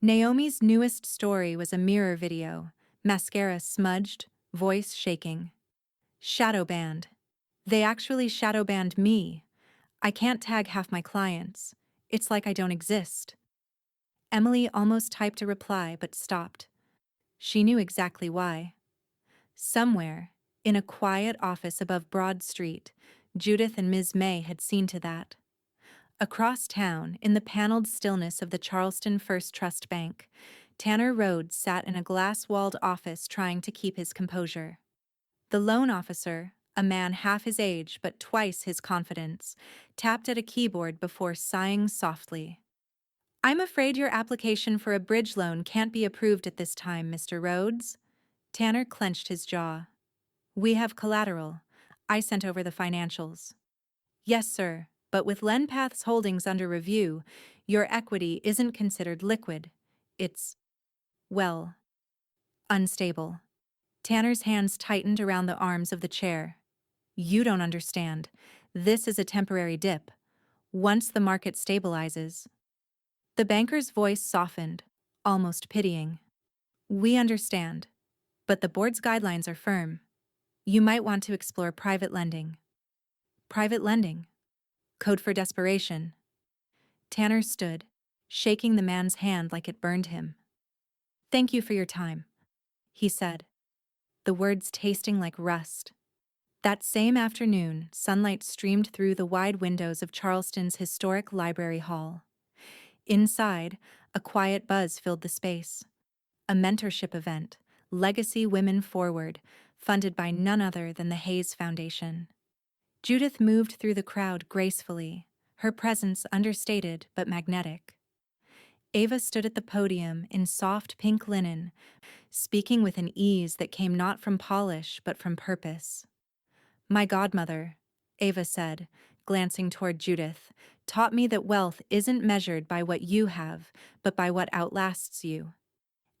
Naomi's newest story was a mirror video, mascara smudged, voice shaking. Shadow banned. They actually shadow banned me. I can't tag half my clients. It's like I don't exist. Emily almost typed a reply but stopped. She knew exactly why. Somewhere, in a quiet office above Broad Street, Judith and Ms. May had seen to that. Across town, in the paneled stillness of the Charleston First Trust Bank, Tanner Rhodes sat in a glass-walled office trying to keep his composure. The loan officer, a man half his age but twice his confidence, tapped at a keyboard before sighing softly. "I'm afraid your application for a bridge loan can't be approved at this time, Mr. Rhodes." Tanner clenched his jaw. "We have collateral. I sent over the financials." "Yes, sir, but with Lenpath's holdings under review, your equity isn't considered liquid. It's, well, unstable." Tanner's hands tightened around the arms of the chair. "You don't understand. This is a temporary dip. Once the market stabilizes." The banker's voice softened, almost pitying. "We understand, but the board's guidelines are firm. You might want to explore private lending." Private lending? Code for desperation. Tanner stood, shaking the man's hand like it burned him. "Thank you for your time," he said, the words tasting like rust. That same afternoon, sunlight streamed through the wide windows of Charleston's historic library hall. Inside, a quiet buzz filled the space. A mentorship event, Legacy Women Forward, funded by none other than the Hayes Foundation. Judith moved through the crowd gracefully, her presence understated but magnetic. Ava stood at the podium in soft pink linen, speaking with an ease that came not from polish but from purpose. "My godmother," Ava said, glancing toward Judith, "taught me that wealth isn't measured by what you have, but by what outlasts you.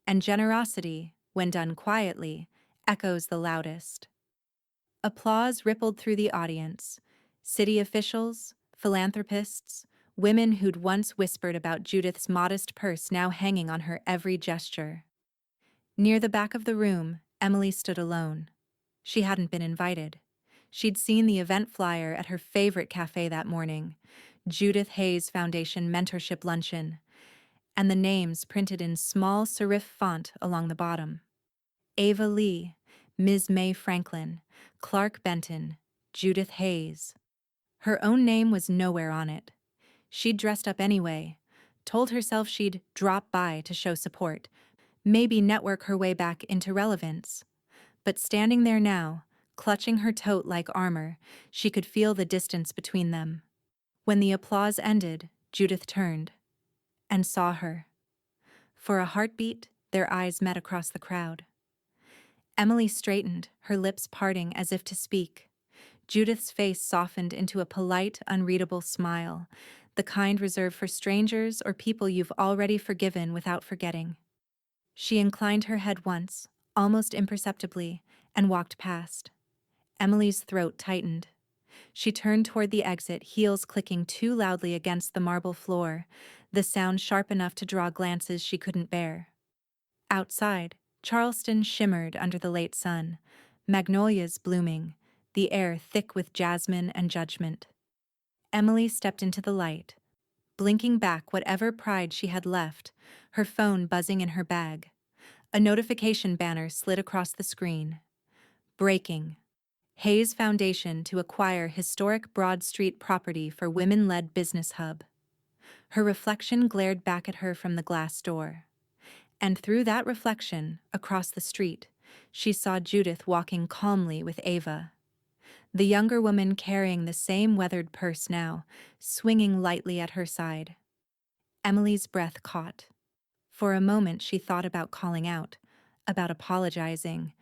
And generosity, when done quietly, echoes the loudest." Applause rippled through the audience. City officials, philanthropists, women who'd once whispered about Judith's modest purse now hanging on her every gesture. Near the back of the room, Emily stood alone. She hadn't been invited. She'd seen the event flyer at her favorite cafe that morning, Judith Hayes Foundation Mentorship Luncheon, and the names printed in small serif font along the bottom. Ava Lee, Ms. May Franklin, Clark Benton, Judith Hayes. Her own name was nowhere on it. She'd dressed up anyway, told herself she'd drop by to show support, maybe network her way back into relevance. But standing there now, clutching her tote like armor, she could feel the distance between them. When the applause ended, Judith turned and saw her. For a heartbeat, their eyes met across the crowd. Emily straightened, her lips parting as if to speak. Judith's face softened into a polite, unreadable smile, the kind reserved for strangers or people you've already forgiven without forgetting. She inclined her head once, almost imperceptibly, and walked past. Emily's throat tightened. She turned toward the exit, heels clicking too loudly against the marble floor, the sound sharp enough to draw glances she couldn't bear. Outside, Charleston shimmered under the late sun, magnolias blooming, the air thick with jasmine and judgment. Emily stepped into the light, blinking back whatever pride she had left, her phone buzzing in her bag. A notification banner slid across the screen. Breaking. Hayes Foundation to acquire historic Broad Street property for women-led business hub. Her reflection glared back at her from the glass door. And through that reflection, across the street, she saw Judith walking calmly with Ava. The younger woman carrying the same weathered purse now, swinging lightly at her side. Emily's breath caught. For a moment she thought about calling out, about apologizing,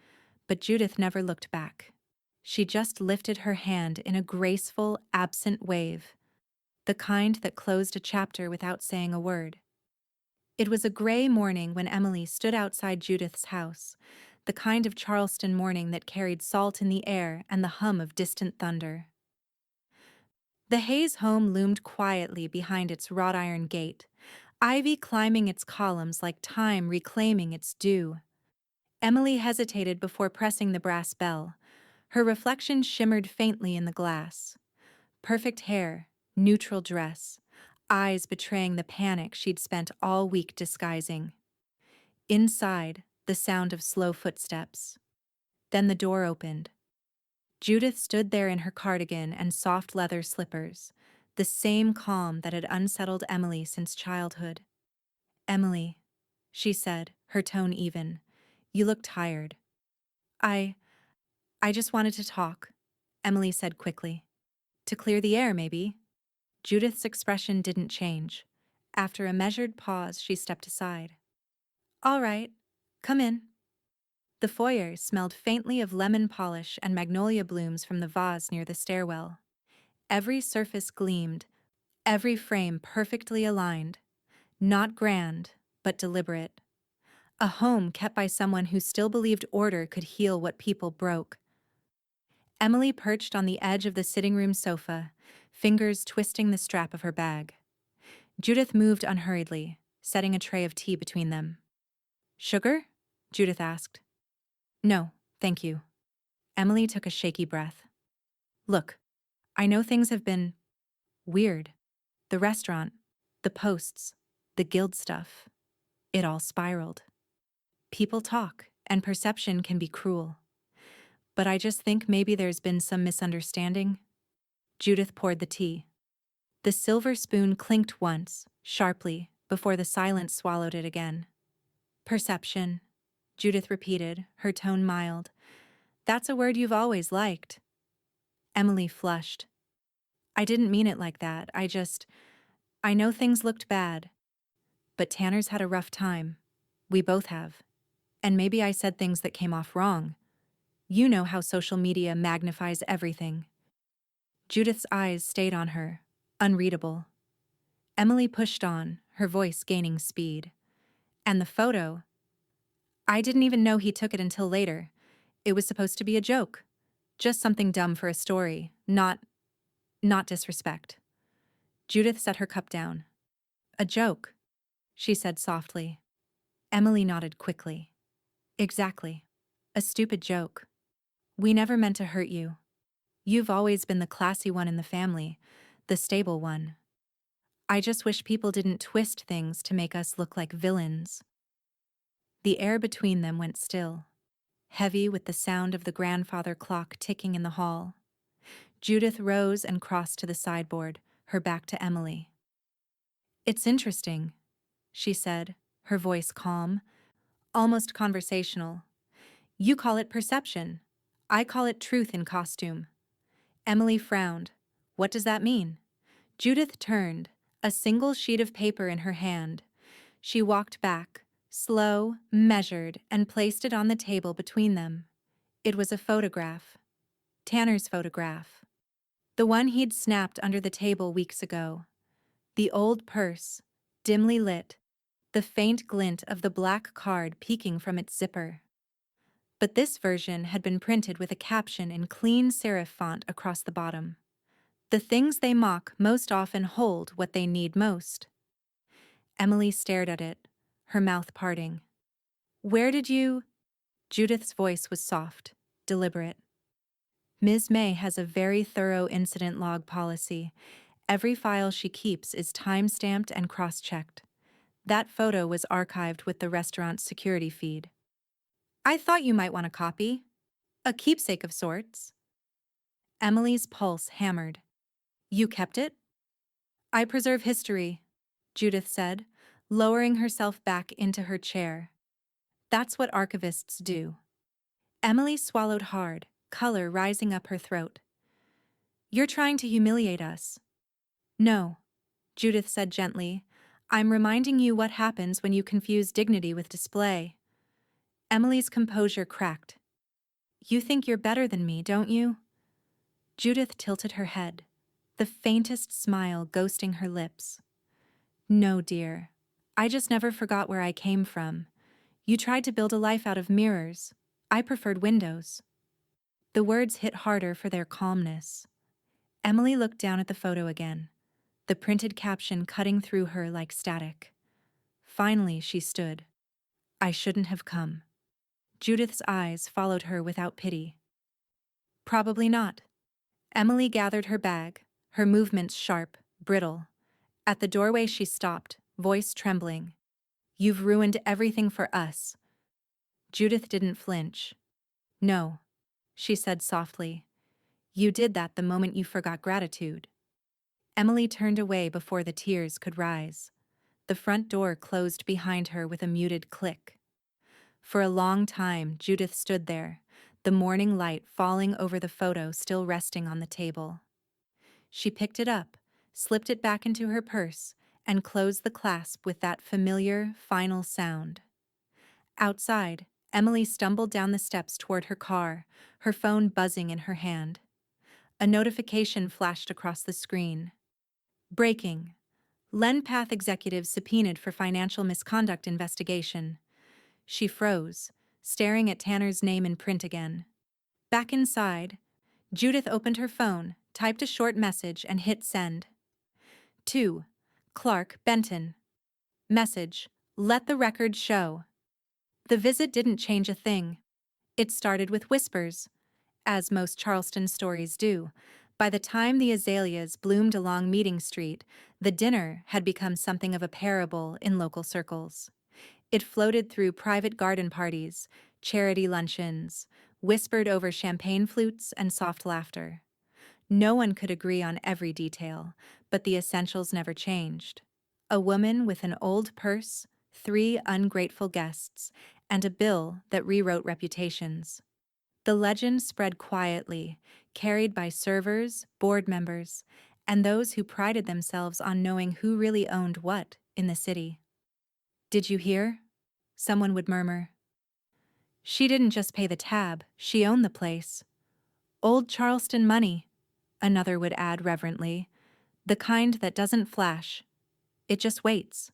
but Judith never looked back. She just lifted her hand in a graceful, absent wave, the kind that closed a chapter without saying a word. It was a gray morning when Emily stood outside Judith's house, the kind of Charleston morning that carried salt in the air and the hum of distant thunder. The Hayes home loomed quietly behind its wrought iron gate, ivy climbing its columns like time reclaiming its due. Emily hesitated before pressing the brass bell. Her reflection shimmered faintly in the glass. Perfect hair, neutral dress, eyes betraying the panic she'd spent all week disguising. Inside, the sound of slow footsteps. Then the door opened. Judith stood there in her cardigan and soft leather slippers, the same calm that had unsettled Emily since childhood. "Emily," she said, her tone even, "you look tired." I just wanted to talk," Emily said quickly. "To clear the air, maybe?" Judith's expression didn't change. After a measured pause, she stepped aside. "All right, come in." The foyer smelled faintly of lemon polish and magnolia blooms from the vase near the stairwell. Every surface gleamed, every frame perfectly aligned. Not grand, but deliberate. A home kept by someone who still believed order could heal what people broke. Emily perched on the edge of the sitting room sofa, fingers twisting the strap of her bag. Judith moved unhurriedly, setting a tray of tea between them. "Sugar?" Judith asked. "No, thank you." Emily took a shaky breath. "Look, I know things have been weird. The restaurant, the posts, the guild stuff. It all spiraled. People talk, and perception can be cruel. But I just think maybe there's been some misunderstanding." Judith poured the tea. The silver spoon clinked once, sharply, before the silence swallowed it again. "Perception," Judith repeated, her tone mild. "That's a word you've always liked." Emily flushed. "I didn't mean it like that. I know things looked bad. But Tanner's had a rough time. We both have. And maybe I said things that came off wrong. You know how social media magnifies everything." Judith's eyes stayed on her, unreadable. Emily pushed on, her voice gaining speed. "And the photo? I didn't even know he took it until later. It was supposed to be a joke. Just something dumb for a story, not disrespect." Judith set her cup down. "A joke," she said softly. Emily nodded quickly. "Exactly. A stupid joke. We never meant to hurt you. You've always been the classy one in the family, the stable one. I just wish people didn't twist things to make us look like villains." The air between them went still, heavy with the sound of the grandfather clock ticking in the hall. Judith rose and crossed to the sideboard, her back to Emily. "It's interesting," she said, her voice calm, almost conversational. "You call it perception. I call it truth in costume." Emily frowned. "What does that mean?" Judith turned, a single sheet of paper in her hand. She walked back, slow, measured, and placed it on the table between them. It was a photograph. Tanner's photograph. The one he'd snapped under the table weeks ago. The old purse, dimly lit, the faint glint of the black card peeking from its zipper. But this version had been printed with a caption in clean serif font across the bottom. The things they mock most often hold what they need most. Emily stared at it, her mouth parting. Where did you? Judith's voice was soft, deliberate. Ms. May has a very thorough incident log policy. Every file she keeps is time-stamped and cross-checked. That photo was archived with the restaurant's security feed. I thought you might want a copy. A keepsake of sorts. Emily's pulse hammered. You kept it? I preserve history, Judith said, lowering herself back into her chair. That's what archivists do. Emily swallowed hard, color rising up her throat. You're trying to humiliate us. No, Judith said gently. I'm reminding you what happens when you confuse dignity with display. Emily's composure cracked. You think you're better than me, don't you? Judith tilted her head, the faintest smile ghosting her lips. No, dear. I just never forgot where I came from. You tried to build a life out of mirrors. I preferred windows. The words hit harder for their calmness. Emily looked down at the photo again, the printed caption cutting through her like static. Finally, she stood. I shouldn't have come. Judith's eyes followed her without pity. Probably not. Emily gathered her bag, her movements sharp, brittle. At the doorway she stopped, voice trembling. You've ruined everything for us. Judith didn't flinch. No, she said softly. You did that the moment you forgot gratitude. Emily turned away before the tears could rise. The front door closed behind her with a muted click. For a long time, Judith stood there, the morning light falling over the photo still resting on the table. She picked it up, slipped it back into her purse, and closed the clasp with that familiar, final sound. Outside, Emily stumbled down the steps toward her car, her phone buzzing in her hand. A notification flashed across the screen. Breaking. Lenpath executive subpoenaed for financial misconduct investigation. She froze, staring at Tanner's name in print again. Back inside, Judith opened her phone, typed a short message, and hit send. To Clark Benton. Message: let the record show. The visit didn't change a thing. It started with whispers, as most Charleston stories do. By the time the azaleas bloomed along Meeting Street, the dinner had become something of a parable in local circles. It floated through private garden parties, charity luncheons, whispered over champagne flutes and soft laughter. No one could agree on every detail, but the essentials never changed. A woman with an old purse, 3 ungrateful guests, and a bill that rewrote reputations. The legend spread quietly, carried by servers, board members, and those who prided themselves on knowing who really owned what in the city. Did you hear? Someone would murmur. She didn't just pay the tab, she owned the place. Old Charleston money, another would add reverently, the kind that doesn't flash. It just waits.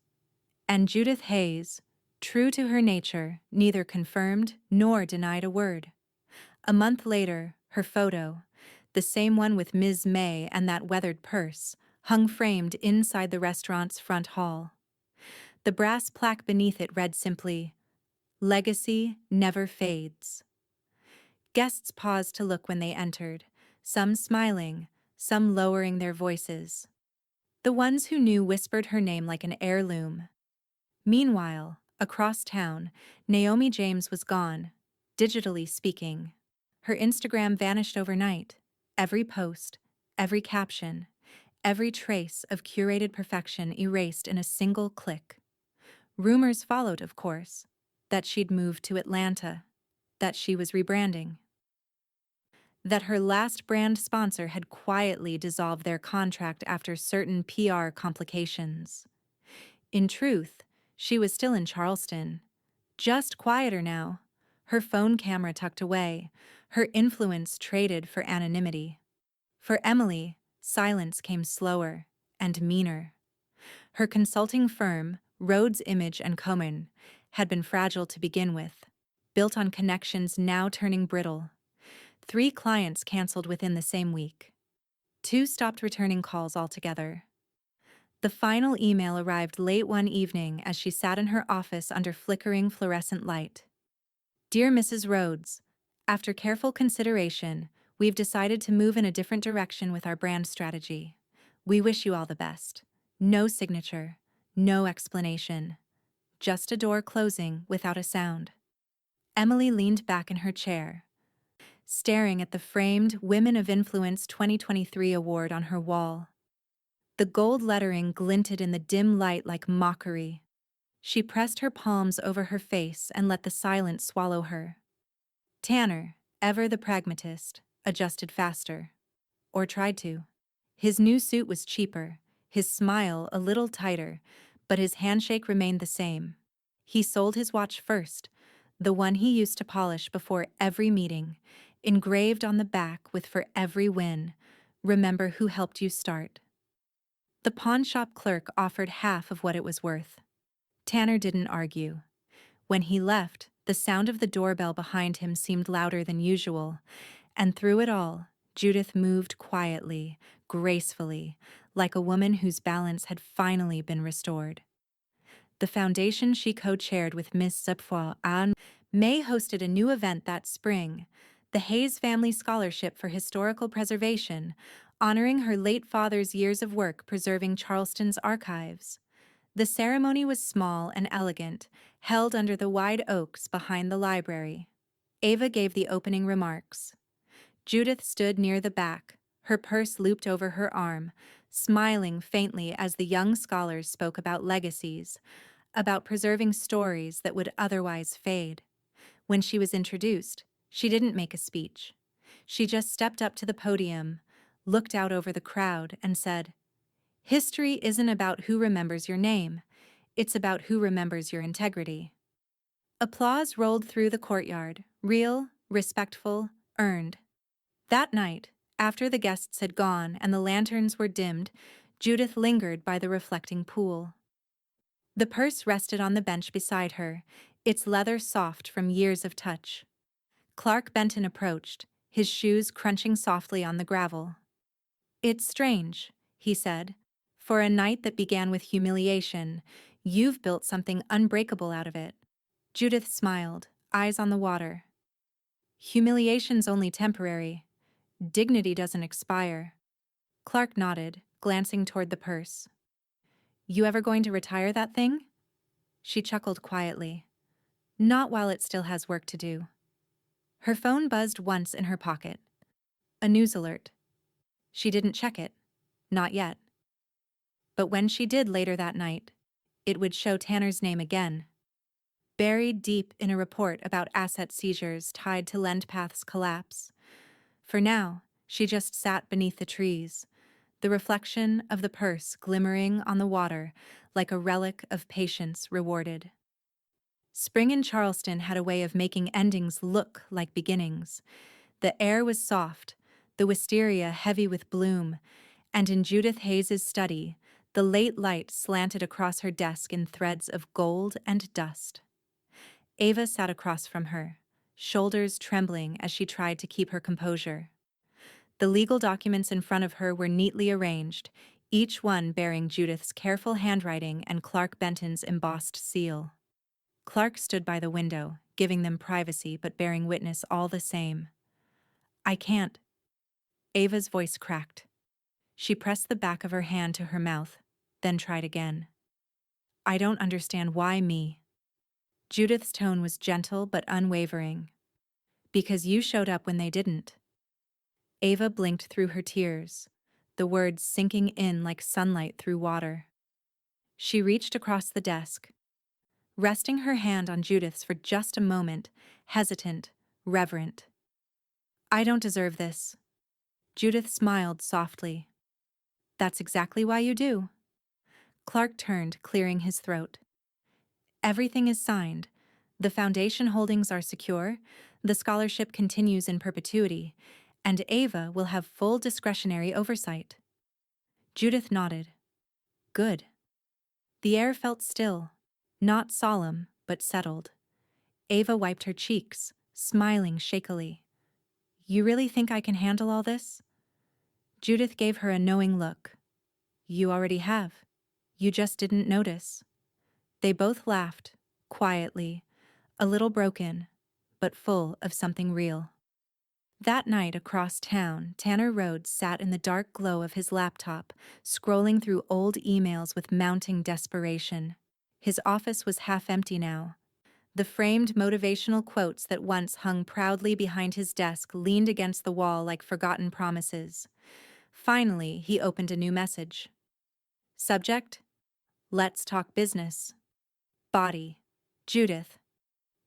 And Judith Hayes, true to her nature, neither confirmed nor denied a word. A month later, her photo, the same one with Ms. May and that weathered purse, hung framed inside the restaurant's front hall. The brass plaque beneath it read simply, Legacy never fades. Guests paused to look when they entered, some smiling, some lowering their voices. The ones who knew whispered her name like an heirloom. Meanwhile, across town, Naomi James was gone, digitally speaking. Her Instagram vanished overnight. Every post, every caption, every trace of curated perfection erased in a single click. Rumors followed, of course, that she'd moved to Atlanta, that she was rebranding, that her last brand sponsor had quietly dissolved their contract after certain PR complications. In truth, she was still in Charleston, just quieter now, her phone camera tucked away, her influence traded for anonymity. For Emily, silence came slower and meaner. Her consulting firm, Rhodes Image and Cohen, had been fragile to begin with, built on connections now turning brittle. 3 clients canceled within the same week. 2 stopped returning calls altogether. The final email arrived late one evening as she sat in her office under flickering fluorescent light. Dear Mrs. Rhodes, after careful consideration, we've decided to move in a different direction with our brand strategy. We wish you all the best. No signature, no explanation. Just a door closing without a sound. Emily leaned back in her chair, staring at the framed Women of Influence 2023 award on her wall. The gold lettering glinted in the dim light like mockery. She pressed her palms over her face and let the silence swallow her. Tanner, ever the pragmatist, adjusted faster. Or tried to. His new suit was cheaper, his smile a little tighter, but his handshake remained the same. He sold his watch first, the one he used to polish before every meeting, engraved on the back with "For every win, remember who helped you start." The pawnshop clerk offered half of what it was worth. Tanner didn't argue. When he left, the sound of the doorbell behind him seemed louder than usual, and through it all, Judith moved quietly, gracefully, like a woman whose balance had finally been restored. The foundation she co-chaired with Miss Zepfois Anne May hosted a new event that spring, the Hayes Family Scholarship for Historical Preservation, honoring her late father's years of work preserving Charleston's archives. The ceremony was small and elegant, held under the wide oaks behind the library. Ava gave the opening remarks. Judith stood near the back, her purse looped over her arm, smiling faintly as the young scholars spoke about legacies, about preserving stories that would otherwise fade. When she was introduced, she didn't make a speech. She just stepped up to the podium, looked out over the crowd, and said, "History isn't about who remembers your name. It's about who remembers your integrity." Applause rolled through the courtyard, real, respectful, earned. That night, after the guests had gone and the lanterns were dimmed, Judith lingered by the reflecting pool. The purse rested on the bench beside her, its leather soft from years of touch. Clark Benton approached, his shoes crunching softly on the gravel. "It's strange," he said. "For a night that began with humiliation, you've built something unbreakable out of it." Judith smiled, eyes on the water. "Humiliation's only temporary. Dignity doesn't expire." Clark nodded, glancing toward the purse. "You ever going to retire that thing?" She chuckled quietly. "Not while it still has work to do." Her phone buzzed once in her pocket. A news alert. She didn't check it. Not yet. But when she did later that night, it would show Tanner's name again, buried deep in a report about asset seizures tied to LendPath's collapse. For now, she just sat beneath the trees, the reflection of the purse glimmering on the water like a relic of patience rewarded. Spring in Charleston had a way of making endings look like beginnings. The air was soft, the wisteria heavy with bloom, and in Judith Hayes's study, the late light slanted across her desk in threads of gold and dust. Ava sat across from her, shoulders trembling as she tried to keep her composure. The legal documents in front of her were neatly arranged, each one bearing Judith's careful handwriting and Clark Benton's embossed seal. Clark stood by the window, giving them privacy but bearing witness all the same. "I can't." Ava's voice cracked. She pressed the back of her hand to her mouth, then tried again. "I don't understand why me." Judith's tone was gentle but unwavering. "Because you showed up when they didn't." Ava blinked through her tears, the words sinking in like sunlight through water. She reached across the desk, resting her hand on Judith's for just a moment, hesitant, reverent. "I don't deserve this." Judith smiled softly. "That's exactly why you do." Clark turned, clearing his throat. "Everything is signed. The foundation holdings are secure, the scholarship continues in perpetuity, and Ava will have full discretionary oversight. Judith nodded. Good. The air felt still, not solemn, but settled. Ava wiped her cheeks, smiling shakily. You really think I can handle all this? Judith gave her a knowing look. You already have. You just didn't notice. They both laughed, quietly, a little broken, but full of something real. That night across town, Tanner Rhodes sat in the dark glow of his laptop, scrolling through old emails with mounting desperation. His office was half empty now. The framed motivational quotes that once hung proudly behind his desk leaned against the wall like forgotten promises. Finally, he opened a new message. Subject: Let's talk business. Body: Judith.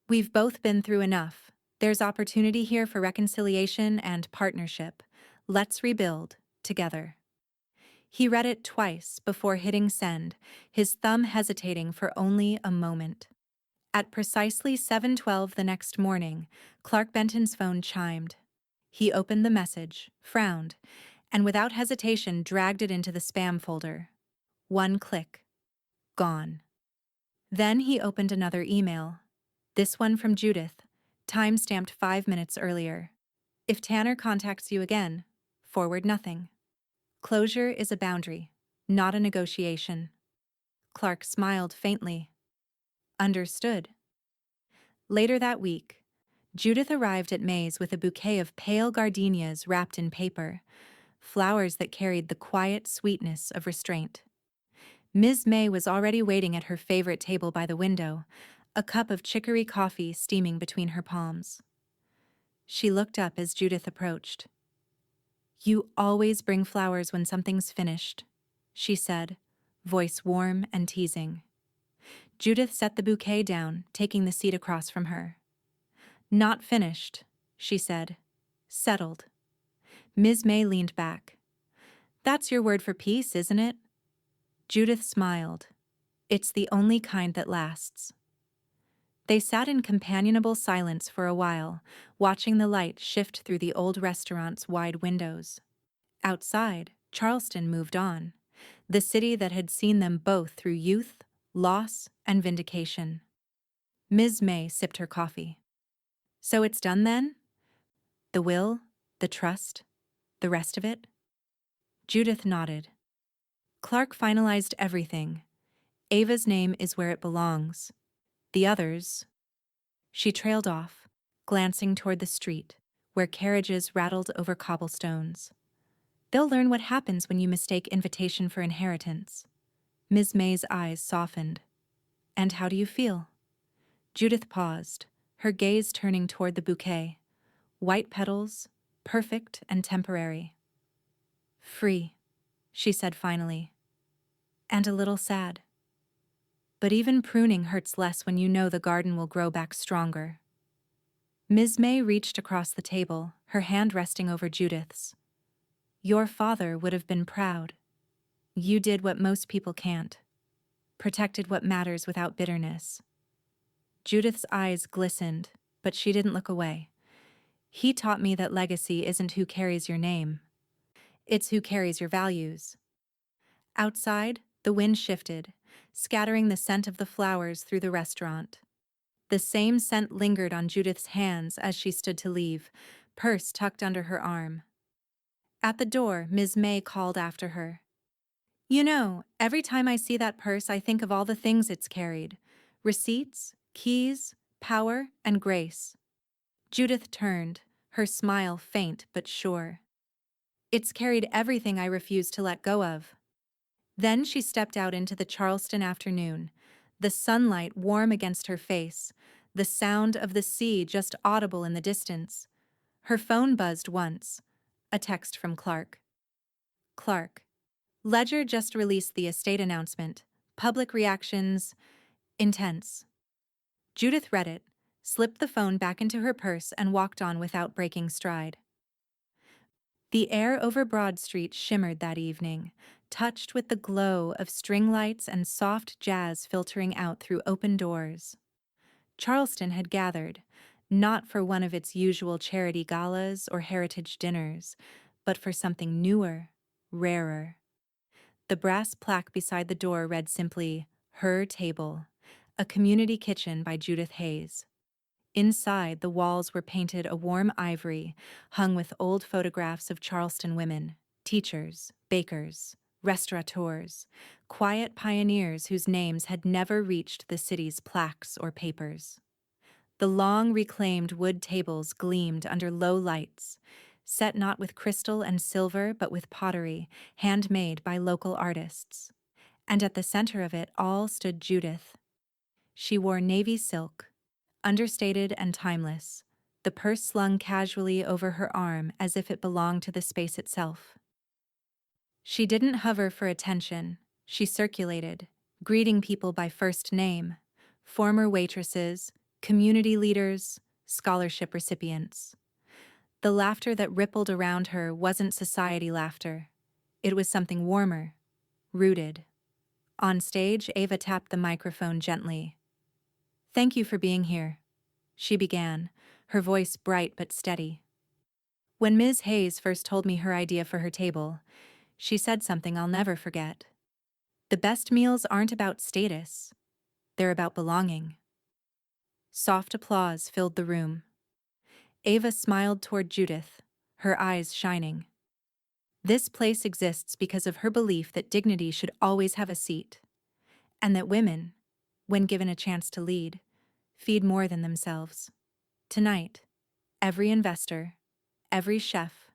We've both been through enough. There's opportunity here for reconciliation and partnership. Let's rebuild, together. He read it twice before hitting send, his thumb hesitating for only a moment. At precisely 7:12 the next morning, Clark Benton's phone chimed. He opened the message, frowned, and without hesitation dragged it into the spam folder. One click. Gone. Then he opened another email. This one from Judith, time-stamped 5 minutes earlier. If Tanner contacts you again, forward nothing. Closure is a boundary, not a negotiation. Clark smiled faintly. Understood. Later that week, Judith arrived at May's with a bouquet of pale gardenias wrapped in paper, flowers that carried the quiet sweetness of restraint. Ms. May was already waiting at her favorite table by the window, a cup of chicory coffee steaming between her palms. She looked up as Judith approached. You always bring flowers when something's finished, she said, voice warm and teasing. Judith set the bouquet down, taking the seat across from her. Not finished, she said. Settled. Ms. May leaned back. That's your word for peace, isn't it? Judith smiled. It's the only kind that lasts. They sat in companionable silence for a while, watching the light shift through the old restaurant's wide windows. Outside, Charleston moved on, the city that had seen them both through youth, loss, and vindication. Ms. May sipped her coffee. So it's done then? The will, the trust, the rest of it? Judith nodded. Clark finalized everything. Ava's name is where it belongs. The others... She trailed off, glancing toward the street, where carriages rattled over cobblestones. They'll learn what happens when you mistake invitation for inheritance. Ms. May's eyes softened. And how do you feel? Judith paused, her gaze turning toward the bouquet. White petals, perfect and temporary. Free, she said finally. And a little sad. But even pruning hurts less when you know the garden will grow back stronger. Ms. May reached across the table, her hand resting over Judith's. Your father would have been proud. You did what most people can't. Protected what matters without bitterness. Judith's eyes glistened, but she didn't look away. He taught me that legacy isn't who carries your name. It's who carries your values. Outside, the wind shifted, scattering the scent of the flowers through the restaurant. The same scent lingered on Judith's hands as she stood to leave, purse tucked under her arm. At the door, Ms. May called after her. You know, every time I see that purse, I think of all the things it's carried. Receipts, keys, power, and grace. Judith turned, her smile faint but sure. It's carried everything I refuse to let go of. Then she stepped out into the Charleston afternoon, the sunlight warm against her face, the sound of the sea just audible in the distance. Her phone buzzed once, a text from Clark. Clark. Ledger just released the estate announcement. Public reactions, intense. Judith read it, slipped the phone back into her purse and walked on without breaking stride. The air over Broad Street shimmered that evening, touched with the glow of string lights and soft jazz filtering out through open doors. Charleston had gathered, not for one of its usual charity galas or heritage dinners, but for something newer, rarer. The brass plaque beside the door read simply, "Her Table," a community kitchen by Judith Hayes. Inside, the walls were painted a warm ivory, hung with old photographs of Charleston women, teachers, bakers, restaurateurs, quiet pioneers whose names had never reached the city's plaques or papers. The long reclaimed wood tables gleamed under low lights, set not with crystal and silver but with pottery, handmade by local artists. And at the center of it all stood Judith. She wore navy silk, understated and timeless, the purse slung casually over her arm as if it belonged to the space itself. She didn't hover for attention, she circulated, greeting people by first name, former waitresses, community leaders, scholarship recipients. The laughter that rippled around her wasn't society laughter. It was something warmer, rooted. On stage, Ava tapped the microphone gently. "Thank you for being here," she began, her voice bright but steady. "When Ms. Hayes first told me her idea for her table, she said something I'll never forget. The best meals aren't about status, they're about belonging." Soft applause filled the room. Ava smiled toward Judith, her eyes shining. This place exists because of her belief that dignity should always have a seat, and that women, when given a chance to lead, feed more than themselves. Tonight, every investor, every chef,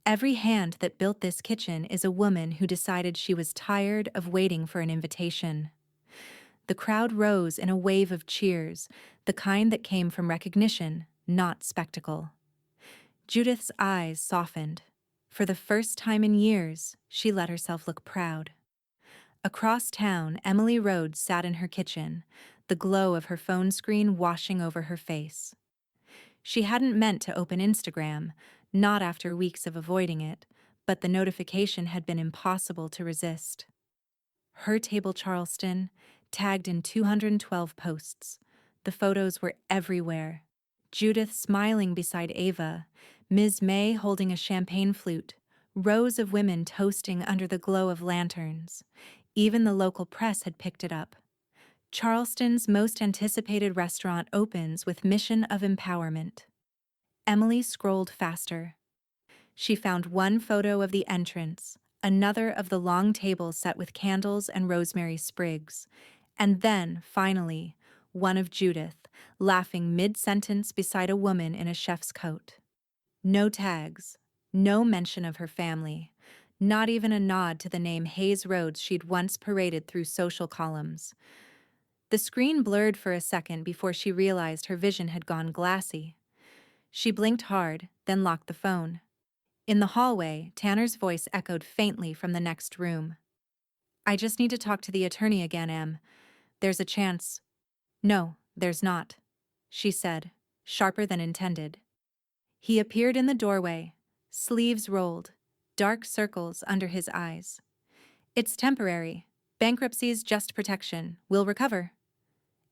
every hand that built this kitchen is a woman who decided she was tired of waiting for an invitation. The crowd rose in a wave of cheers, the kind that came from recognition, not spectacle. Judith's eyes softened. For the first time in years, she let herself look proud. Across town, Emily Rhodes sat in her kitchen, the glow of her phone screen washing over her face. She hadn't meant to open Instagram, not after weeks of avoiding it, but the notification had been impossible to resist. Her Table Charleston, tagged in 212 posts. The photos were everywhere. Judith smiling beside Ava, Ms. May holding a champagne flute, rows of women toasting under the glow of lanterns. Even the local press had picked it up. Charleston's most anticipated restaurant opens with mission of empowerment. Emily scrolled faster. She found one photo of the entrance, another of the long table set with candles and rosemary sprigs, and then, finally, one of Judith, laughing mid-sentence beside a woman in a chef's coat. No tags, no mention of her family, not even a nod to the name Hayes Rhodes she'd once paraded through social columns. The screen blurred for a second before she realized her vision had gone glassy. She blinked hard, then locked the phone. In the hallway, Tanner's voice echoed faintly from the next room. "I just need to talk to the attorney again, Em. There's a chance—" "No, there's not," she said, sharper than intended. He appeared in the doorway, sleeves rolled, dark circles under his eyes. "It's temporary. Bankruptcy's just protection. We'll recover."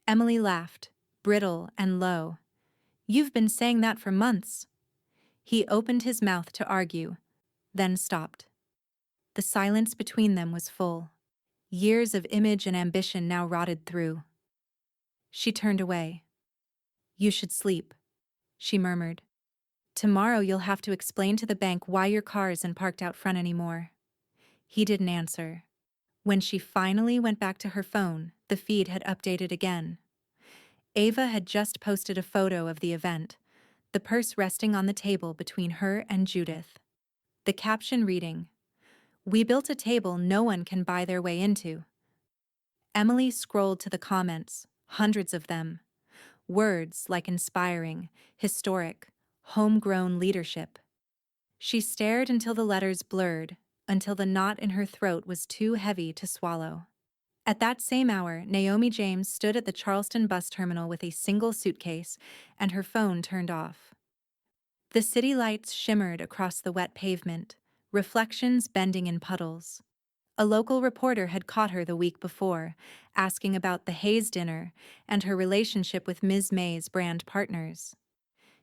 Emily laughed, brittle and low. "You've been saying that for months." He opened his mouth to argue, then stopped. The silence between them was full. Years of image and ambition now rotted through. She turned away. "You should sleep," she murmured. "Tomorrow you'll have to explain to the bank why your car isn't parked out front anymore." He didn't answer. When she finally went back to her phone, the feed had updated again. Ava had just posted a photo of the event, the purse resting on the table between her and Judith. The caption reading, "We built a table no one can buy their way into." Emily scrolled to the comments, hundreds of them. Words like inspiring, historic, homegrown leadership. She stared until the letters blurred, until the knot in her throat was too heavy to swallow. At that same hour, Naomi James stood at the Charleston bus terminal with a single suitcase, and her phone turned off. The city lights shimmered across the wet pavement, reflections bending in puddles. A local reporter had caught her the week before, asking about the Hayes dinner and her relationship with Ms. May's brand partners.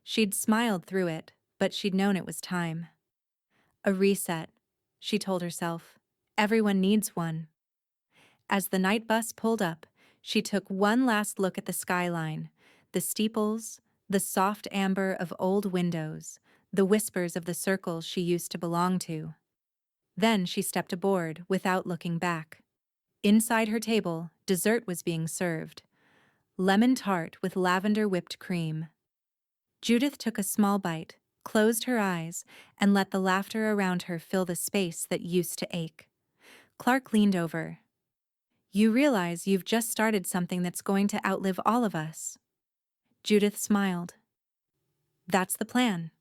She'd smiled through it, but she'd known it was time. A reset, she told herself. Everyone needs one. As the night bus pulled up, she took one last look at the skyline, the steeples, the soft amber of old windows, the whispers of the circles she used to belong to. Then she stepped aboard without looking back. Inside her table, dessert was being served. Lemon tart with lavender whipped cream. Judith took a small bite, closed her eyes, and let the laughter around her fill the space that used to ache. Clark leaned over. "You realize you've just started something that's going to outlive all of us." Judith smiled. "That's the plan."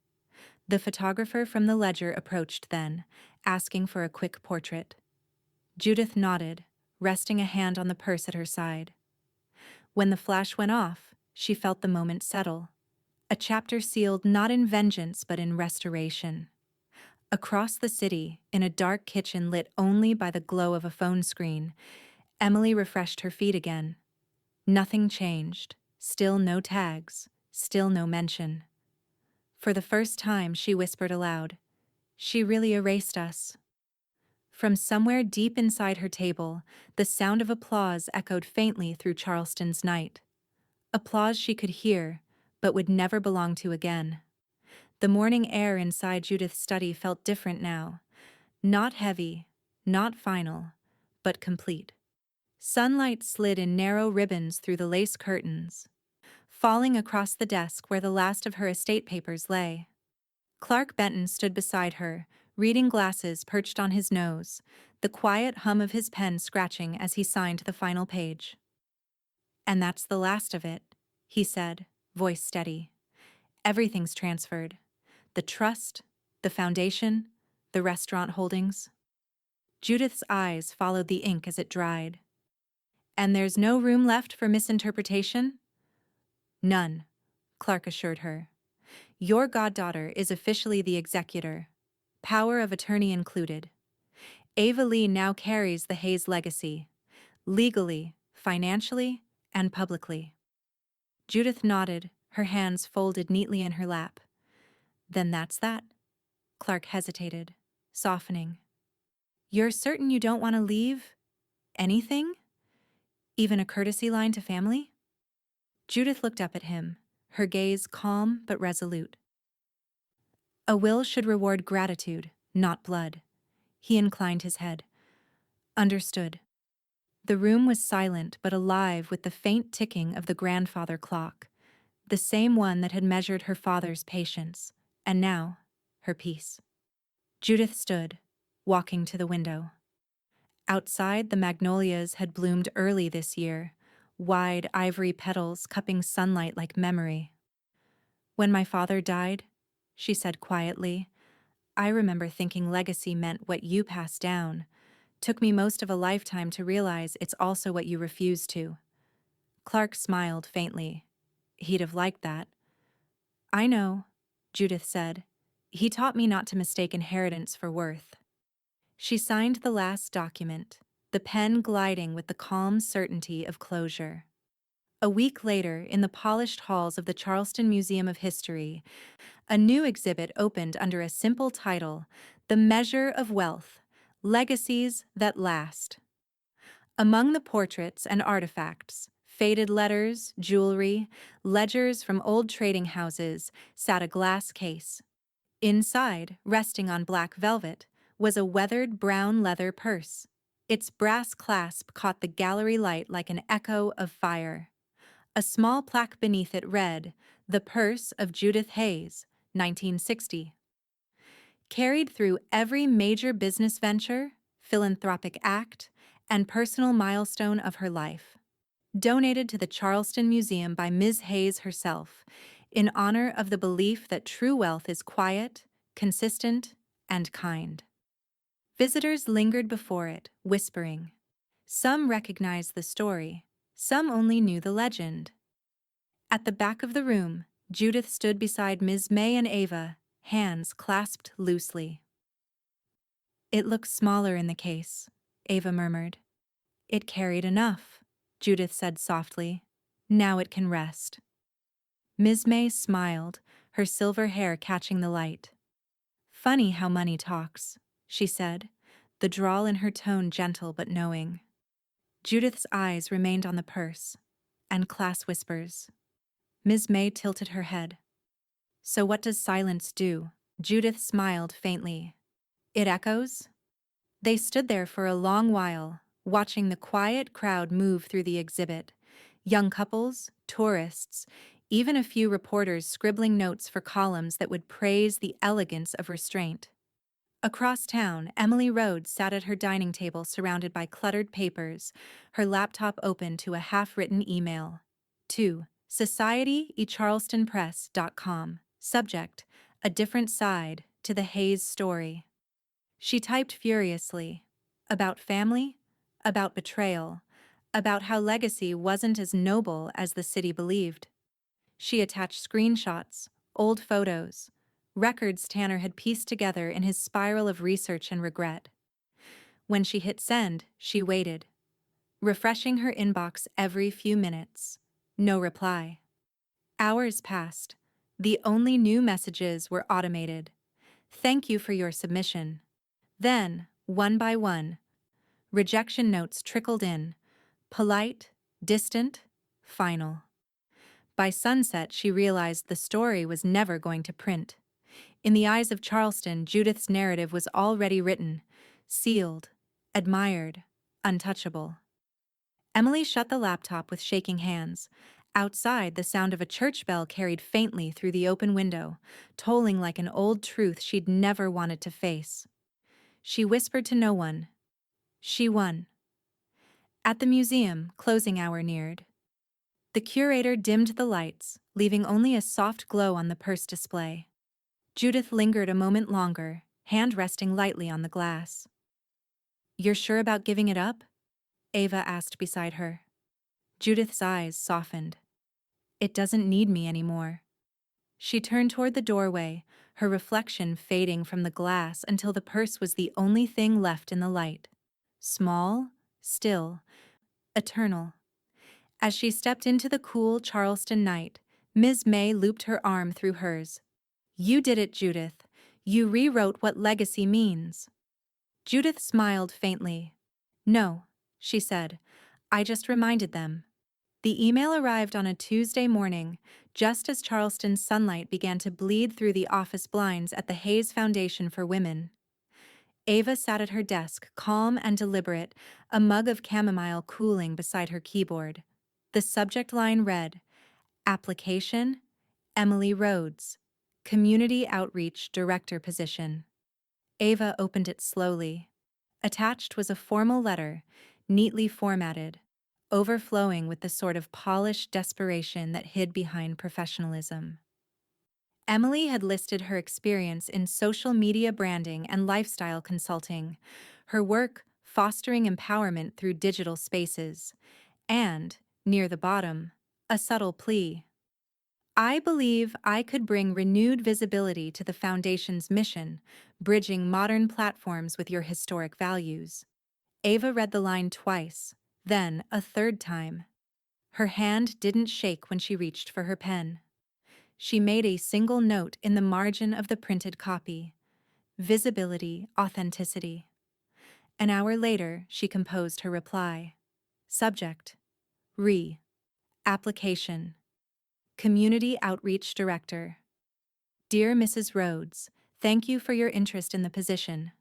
The photographer from the Ledger approached then, asking for a quick portrait. Judith nodded, resting a hand on the purse at her side. When the flash went off, she felt the moment settle. A chapter sealed not in vengeance but in restoration. Across the city, in a dark kitchen lit only by the glow of a phone screen, Emily refreshed her feed again. Nothing changed, still no tags, still no mention. For the first time, she whispered aloud, "She really erased us." From somewhere deep inside her table, the sound of applause echoed faintly through Charleston's night. Applause she could hear, but would never belong to again. The morning air inside Judith's study felt different now. Not heavy, not final, but complete. Sunlight slid in narrow ribbons through the lace curtains, falling across the desk where the last of her estate papers lay. Clark Benton stood beside her, reading glasses perched on his nose, the quiet hum of his pen scratching as he signed the final page. "And that's the last of it," he said, voice steady. "Everything's transferred. The trust, the foundation, the restaurant holdings." Judith's eyes followed the ink as it dried. "And there's no room left for misinterpretation?" "None," Clark assured her. "Your goddaughter is officially the executor, power of attorney included. Ava Lee now carries the Hayes legacy, legally, financially, and publicly." Judith nodded, her hands folded neatly in her lap. "Then that's that." Clark hesitated, softening. "You're certain you don't want to leave anything? Even a courtesy line to family?" Judith looked up at him, her gaze calm but resolute. "A will should reward gratitude, not blood." He inclined his head. "Understood." The room was silent but alive with the faint ticking of the grandfather clock, the same one that had measured her father's patience, and now, her peace. Judith stood, walking to the window. Outside, the magnolias had bloomed early this year, wide ivory petals cupping sunlight like memory. "When my father died," she said quietly, "I remember thinking legacy meant what you pass down. Took me most of a lifetime to realize it's also what you refuse to." Clark smiled faintly. He'd have liked that. "I know," Judith said. "He taught me not to mistake inheritance for worth." She signed the last document, the pen gliding with the calm certainty of closure. A week later, in the polished halls of the Charleston Museum of History, a new exhibit opened under a simple title, "The Measure of Wealth: Legacies That Last." Among the portraits and artifacts, faded letters, jewelry, ledgers from old trading houses, sat a glass case. Inside, resting on black velvet, was a weathered brown leather purse. Its brass clasp caught the gallery light like an echo of fire. A small plaque beneath it read, "The Purse of Judith Hayes, 1960." Carried through every major business venture, philanthropic act, and personal milestone of her life. Donated to the Charleston Museum by Ms. Hayes herself, in honor of the belief that true wealth is quiet, consistent, and kind. Visitors lingered before it, whispering. Some recognized the story, some only knew the legend. At the back of the room, Judith stood beside Ms. May and Ava, hands clasped loosely. "It looks smaller in the case," Ava murmured. It carried enough, Judith said softly. Now it can rest. Ms. May smiled, her silver hair catching the light. Funny how money talks, she said, the drawl in her tone gentle but knowing. Judith's eyes remained on the purse, and class whispers. Ms. May tilted her head. So what does silence do? Judith smiled faintly. It echoes? They stood there for a long while, watching the quiet crowd move through the exhibit. Young couples, tourists, even a few reporters scribbling notes for columns that would praise the elegance of restraint. Across town, Emily Rhodes sat at her dining table surrounded by cluttered papers, her laptop open to a half-written email. To societyecharlestonpress.com. Subject, a different side to the Hayes story. She typed furiously. About family, about betrayal, about how legacy wasn't as noble as the city believed. She attached screenshots, old photos, records Tanner had pieced together in his spiral of research and regret. When she hit send, she waited, refreshing her inbox every few minutes. No reply. Hours passed. The only new messages were automated. Thank you for your submission. Then, one by one, rejection notes trickled in, polite, distant, final. By sunset, she realized the story was never going to print. In the eyes of Charleston, Judith's narrative was already written, sealed, admired, untouchable. Emily shut the laptop with shaking hands. Outside, the sound of a church bell carried faintly through the open window, tolling like an old truth she'd never wanted to face. She whispered to no one. She won. At the museum, closing hour neared. The curator dimmed the lights, leaving only a soft glow on the purse display. Judith lingered a moment longer, hand resting lightly on the glass. You're sure about giving it up? Ava asked beside her. Judith's eyes softened. It doesn't need me anymore. She turned toward the doorway, her reflection fading from the glass until the purse was the only thing left in the light. Small, still, eternal. As she stepped into the cool Charleston night, Ms. May looped her arm through hers. You did it, Judith. You rewrote what legacy means. Judith smiled faintly. No, she said. I just reminded them. The email arrived on a Tuesday morning, just as Charleston's sunlight began to bleed through the office blinds at the Hayes Foundation for Women. Ava sat at her desk, calm and deliberate, a mug of chamomile cooling beside her keyboard. The subject line read, Application, Emily Rhodes, Community Outreach Director Position. Ava opened it slowly. Attached was a formal letter, neatly formatted, overflowing with the sort of polished desperation that hid behind professionalism. Emily had listed her experience in social media branding and lifestyle consulting, her work fostering empowerment through digital spaces, and, near the bottom, a subtle plea. I believe I could bring renewed visibility to the Foundation's mission, bridging modern platforms with your historic values. Ava read the line twice, then a third time. Her hand didn't shake when she reached for her pen. She made a single note in the margin of the printed copy. Visibility, authenticity. An hour later, she composed her reply. Subject. Application. Community Outreach Director. Dear Mrs. Rhodes, thank you for your interest in the position.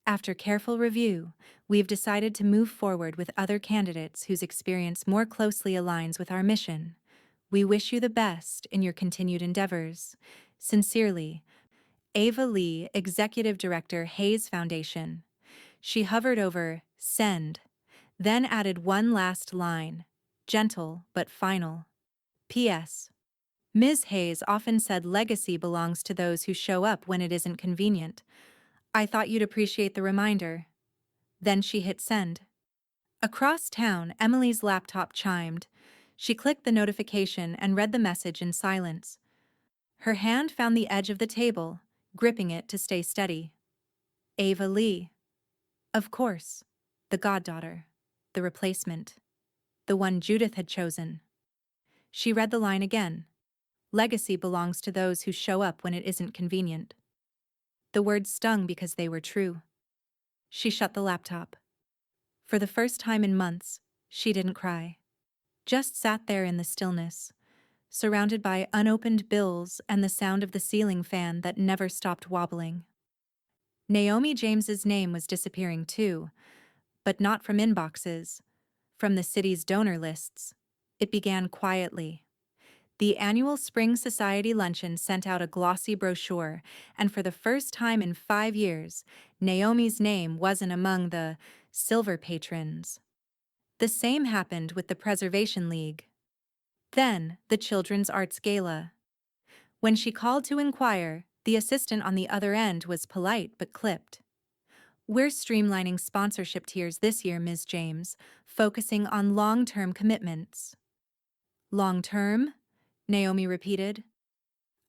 After careful review, we've decided to move forward with other candidates whose experience more closely aligns with our mission. We wish you the best in your continued endeavors. Sincerely, Ava Lee, Executive Director, Hayes Foundation. She hovered over send, then added one last line, gentle but final. P.S. Ms. Hayes often said legacy belongs to those who show up when it isn't convenient. I thought you'd appreciate the reminder. Then she hit send. Across town, Emily's laptop chimed. She clicked the notification and read the message in silence. Her hand found the edge of the table, gripping it to stay steady. Ava Lee. Of course. The goddaughter. The replacement. The one Judith had chosen. She read the line again. Legacy belongs to those who show up when it isn't convenient. The words stung because they were true. She shut the laptop. For the first time in months, she didn't cry. Just sat there in the stillness, surrounded by unopened bills and the sound of the ceiling fan that never stopped wobbling. Naomi James's name was disappearing too, but not from inboxes, from the city's donor lists. It began quietly. The annual Spring Society luncheon sent out a glossy brochure, and for the first time in 5 years, Naomi's name wasn't among the silver patrons. The same happened with the Preservation League. Then, the Children's Arts Gala. When she called to inquire, the assistant on the other end was polite but clipped. "We're streamlining sponsorship tiers this year, Ms. James, focusing on long-term commitments." "Long-term?" Naomi repeated.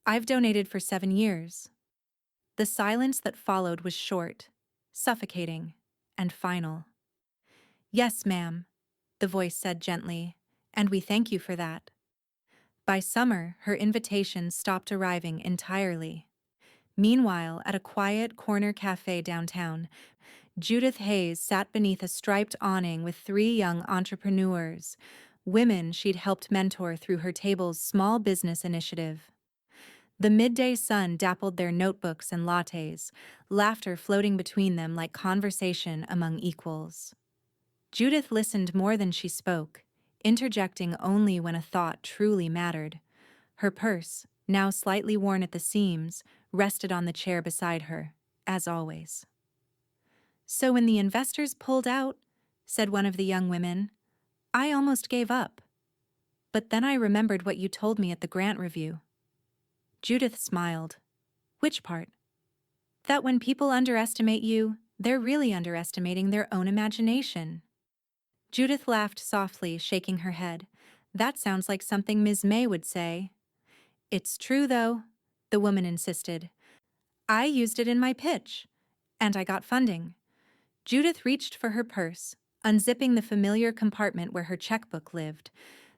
"I've donated for 7 years." The silence that followed was short, suffocating, and final. "Yes, ma'am," the voice said gently, "and we thank you for that." By summer, her invitations stopped arriving entirely. Meanwhile, at a quiet corner cafe downtown, Judith Hayes sat beneath a striped awning with 3 young entrepreneurs, women she'd helped mentor through her table's small business initiative. The midday sun dappled their notebooks and lattes, laughter floating between them like conversation among equals. Judith listened more than she spoke, interjecting only when a thought truly mattered. Her purse, now slightly worn at the seams, rested on the chair beside her, as always. "So when the investors pulled out," said one of the young women, "I almost gave up. But then I remembered what you told me at the grant review." Judith smiled. "Which part?" "That when people underestimate you, they're really underestimating their own imagination." Judith laughed softly, shaking her head. "That sounds like something Ms. May would say." "It's true, though," the woman insisted. "I used it in my pitch, and I got funding." Judith reached for her purse, unzipping the familiar compartment where her checkbook lived,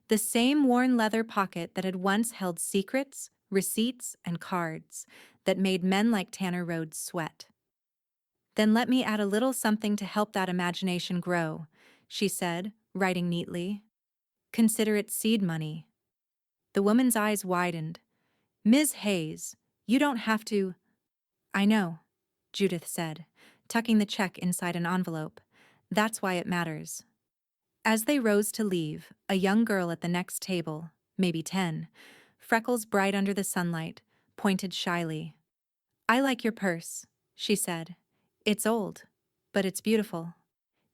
the same worn leather pocket that had once held secrets, receipts, and cards that made men like Tanner Rhodes sweat. "Then let me add a little something to help that imagination grow," she said, writing neatly. "Consider it seed money." The woman's eyes widened. "Ms. Hayes, you don't have to—" "I know," Judith said, tucking the check inside an envelope. "That's why it matters." As they rose to leave, a young girl at the next table, maybe 10, freckles bright under the sunlight, pointed shyly. "I like your purse," she said. "It's old, but it's beautiful."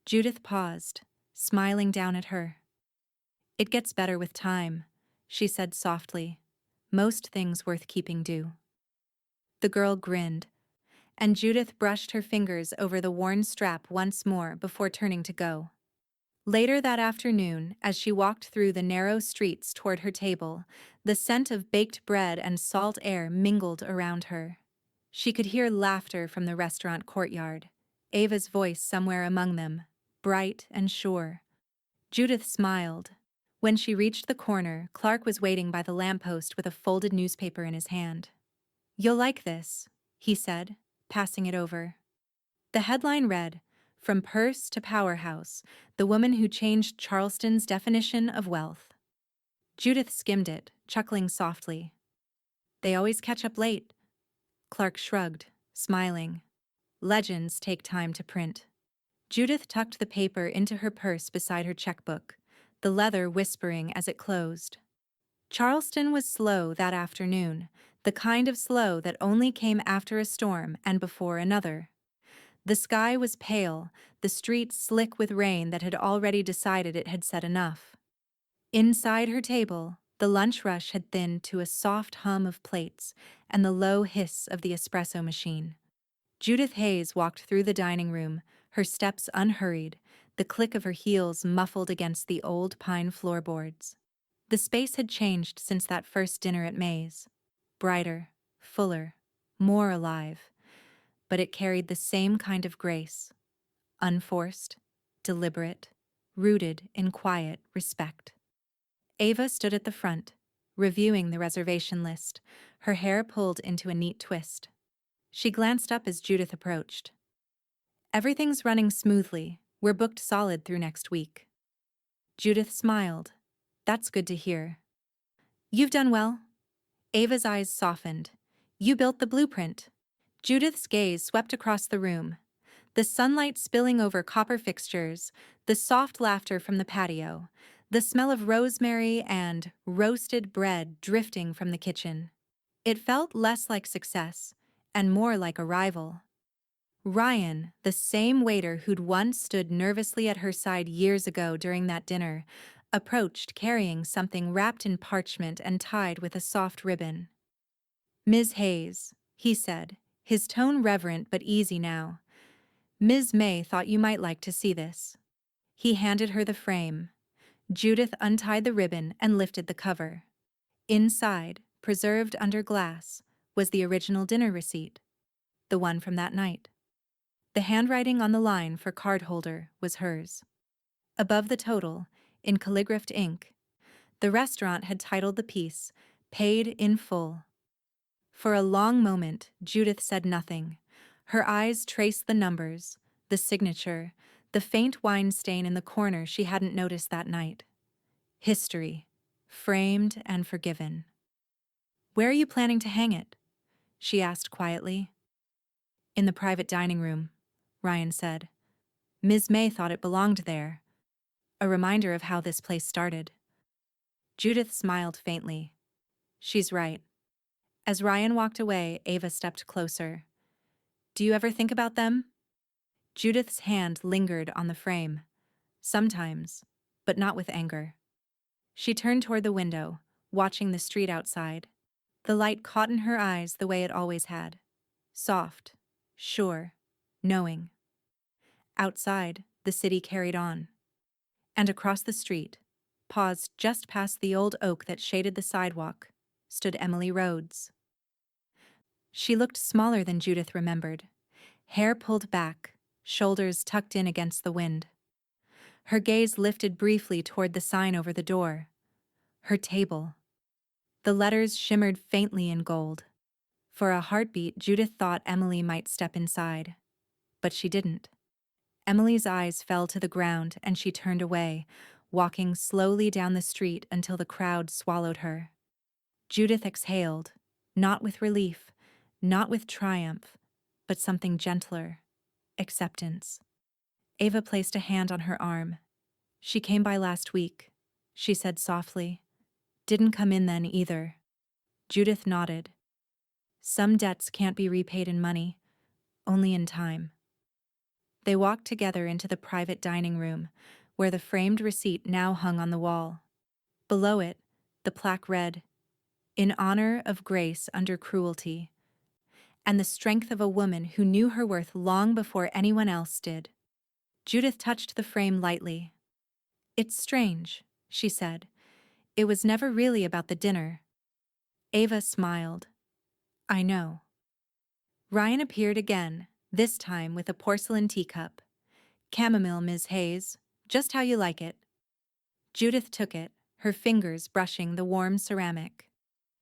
Judith paused, smiling down at her. "It gets better with time," she said softly. "Most things worth keeping do." The girl grinned, and Judith brushed her fingers over the worn strap once more before turning to go. Later that afternoon, as she walked through the narrow streets toward her table, the scent of baked bread and salt air mingled around her. She could hear laughter from the restaurant courtyard, Ava's voice somewhere among them, bright and sure. Judith smiled. When she reached the corner, Clark was waiting by the lamppost with a folded newspaper in his hand. "You'll like this," he said, passing it over. The headline read, "From Purse to Powerhouse, the woman who changed Charleston's definition of wealth." Judith skimmed it, chuckling softly. "They always catch up late." Clark shrugged, smiling. "Legends take time to print." Judith tucked the paper into her purse beside her checkbook, the leather whispering as it closed. Charleston was slow that afternoon, the kind of slow that only came after a storm and before another. The sky was pale, the streets slick with rain that had already decided it had said enough. Inside her table, the lunch rush had thinned to a soft hum of plates and the low hiss of the espresso machine. Judith Hayes walked through the dining room, her steps unhurried, the click of her heels muffled against the old pine floorboards. The space had changed since that first dinner at May's. Brighter, fuller, more alive. But it carried the same kind of grace. Unforced, deliberate, rooted in quiet respect. Ava stood at the front, reviewing the reservation list, her hair pulled into a neat twist. She glanced up as Judith approached. "Everything's running smoothly. We're booked solid through next week." Judith smiled. "That's good to hear. You've done well." Ava's eyes softened. "You built the blueprint." Judith's gaze swept across the room. The sunlight spilling over copper fixtures, the soft laughter from the patio, the smell of rosemary and roasted bread drifting from the kitchen. It felt less like success and more like arrival. Ryan, the same waiter who'd once stood nervously at her side years ago during that dinner, approached carrying something wrapped in parchment and tied with a soft ribbon. "Ms. Hayes," he said, his tone reverent but easy now. "Ms. May thought you might like to see this." He handed her the frame. Judith untied the ribbon and lifted the cover. Inside, preserved under glass, was the original dinner receipt, the one from that night. The handwriting on the line for card holder was hers. Above the total, in calligraphed ink, the restaurant had titled the piece, "Paid in Full." For a long moment, Judith said nothing. Her eyes traced the numbers, the signature, the faint wine stain in the corner she hadn't noticed that night. History, framed and forgiven. "Where are you planning to hang it?" she asked quietly. "In the private dining room," Ryan said. "Ms. May thought it belonged there. A reminder of how this place started." Judith smiled faintly. "She's right." As Ryan walked away, Ava stepped closer. "Do you ever think about them?" Judith's hand lingered on the frame. "Sometimes, but not with anger." She turned toward the window, watching the street outside. The light caught in her eyes the way it always had. Soft, sure, knowing. Outside, the city carried on. And across the street, paused just past the old oak that shaded the sidewalk, stood Emily Rhodes. She looked smaller than Judith remembered. Hair pulled back, shoulders tucked in against the wind. Her gaze lifted briefly toward the sign over the door. Her table. The letters shimmered faintly in gold. For a heartbeat, Judith thought Emily might step inside. But she didn't. Emily's eyes fell to the ground and she turned away, walking slowly down the street until the crowd swallowed her. Judith exhaled, not with relief, not with triumph, but something gentler. Acceptance. Ava placed a hand on her arm. "She came by last week," she said softly. "Didn't come in then either." Judith nodded. "Some debts can't be repaid in money, only in time." They walked together into the private dining room, where the framed receipt now hung on the wall. Below it, the plaque read, "In honor of grace under cruelty," and the strength of a woman who knew her worth long before anyone else did. Judith touched the frame lightly. "It's strange," she said. "It was never really about the dinner." Ava smiled. "I know." Ryan appeared again, this time with a porcelain teacup. "Chamomile, Ms. Hayes, just how you like it." Judith took it, her fingers brushing the warm ceramic.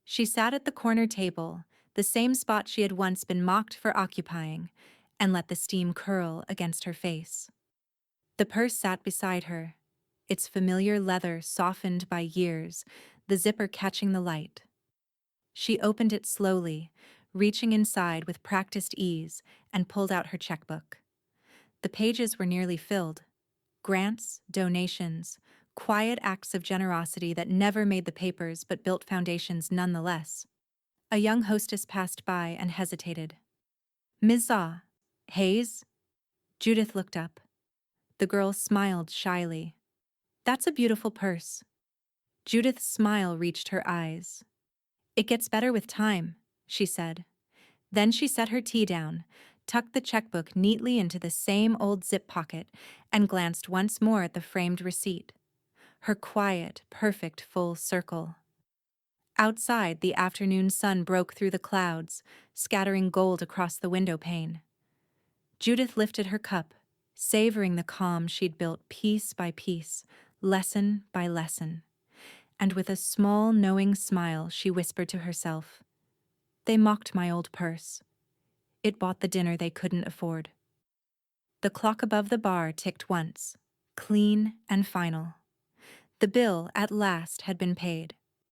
She sat at the corner table, the same spot she had once been mocked for occupying, and let the steam curl against her face. The purse sat beside her, its familiar leather softened by years, the zipper catching the light. She opened it slowly, reaching inside with practiced ease, and pulled out her checkbook. The pages were nearly filled. Grants, donations, quiet acts of generosity that never made the papers but built foundations nonetheless. A young hostess passed by and hesitated. "Ms. Hayes?" Judith looked up. The girl smiled shyly. "That's a beautiful purse." Judith's smile reached her eyes. "It gets better with time," she said. Then she set her tea down, tucked the checkbook neatly into the same old zip pocket, and glanced once more at the framed receipt. Her quiet, perfect full circle. Outside, the afternoon sun broke through the clouds, scattering gold across the window pane. Judith lifted her cup, savoring the calm she'd built piece by piece, lesson by lesson. And with a small, knowing smile, she whispered to herself, "They mocked my old purse. It bought the dinner they couldn't afford." The clock above the bar ticked once, clean and final. The bill, at last, had been paid.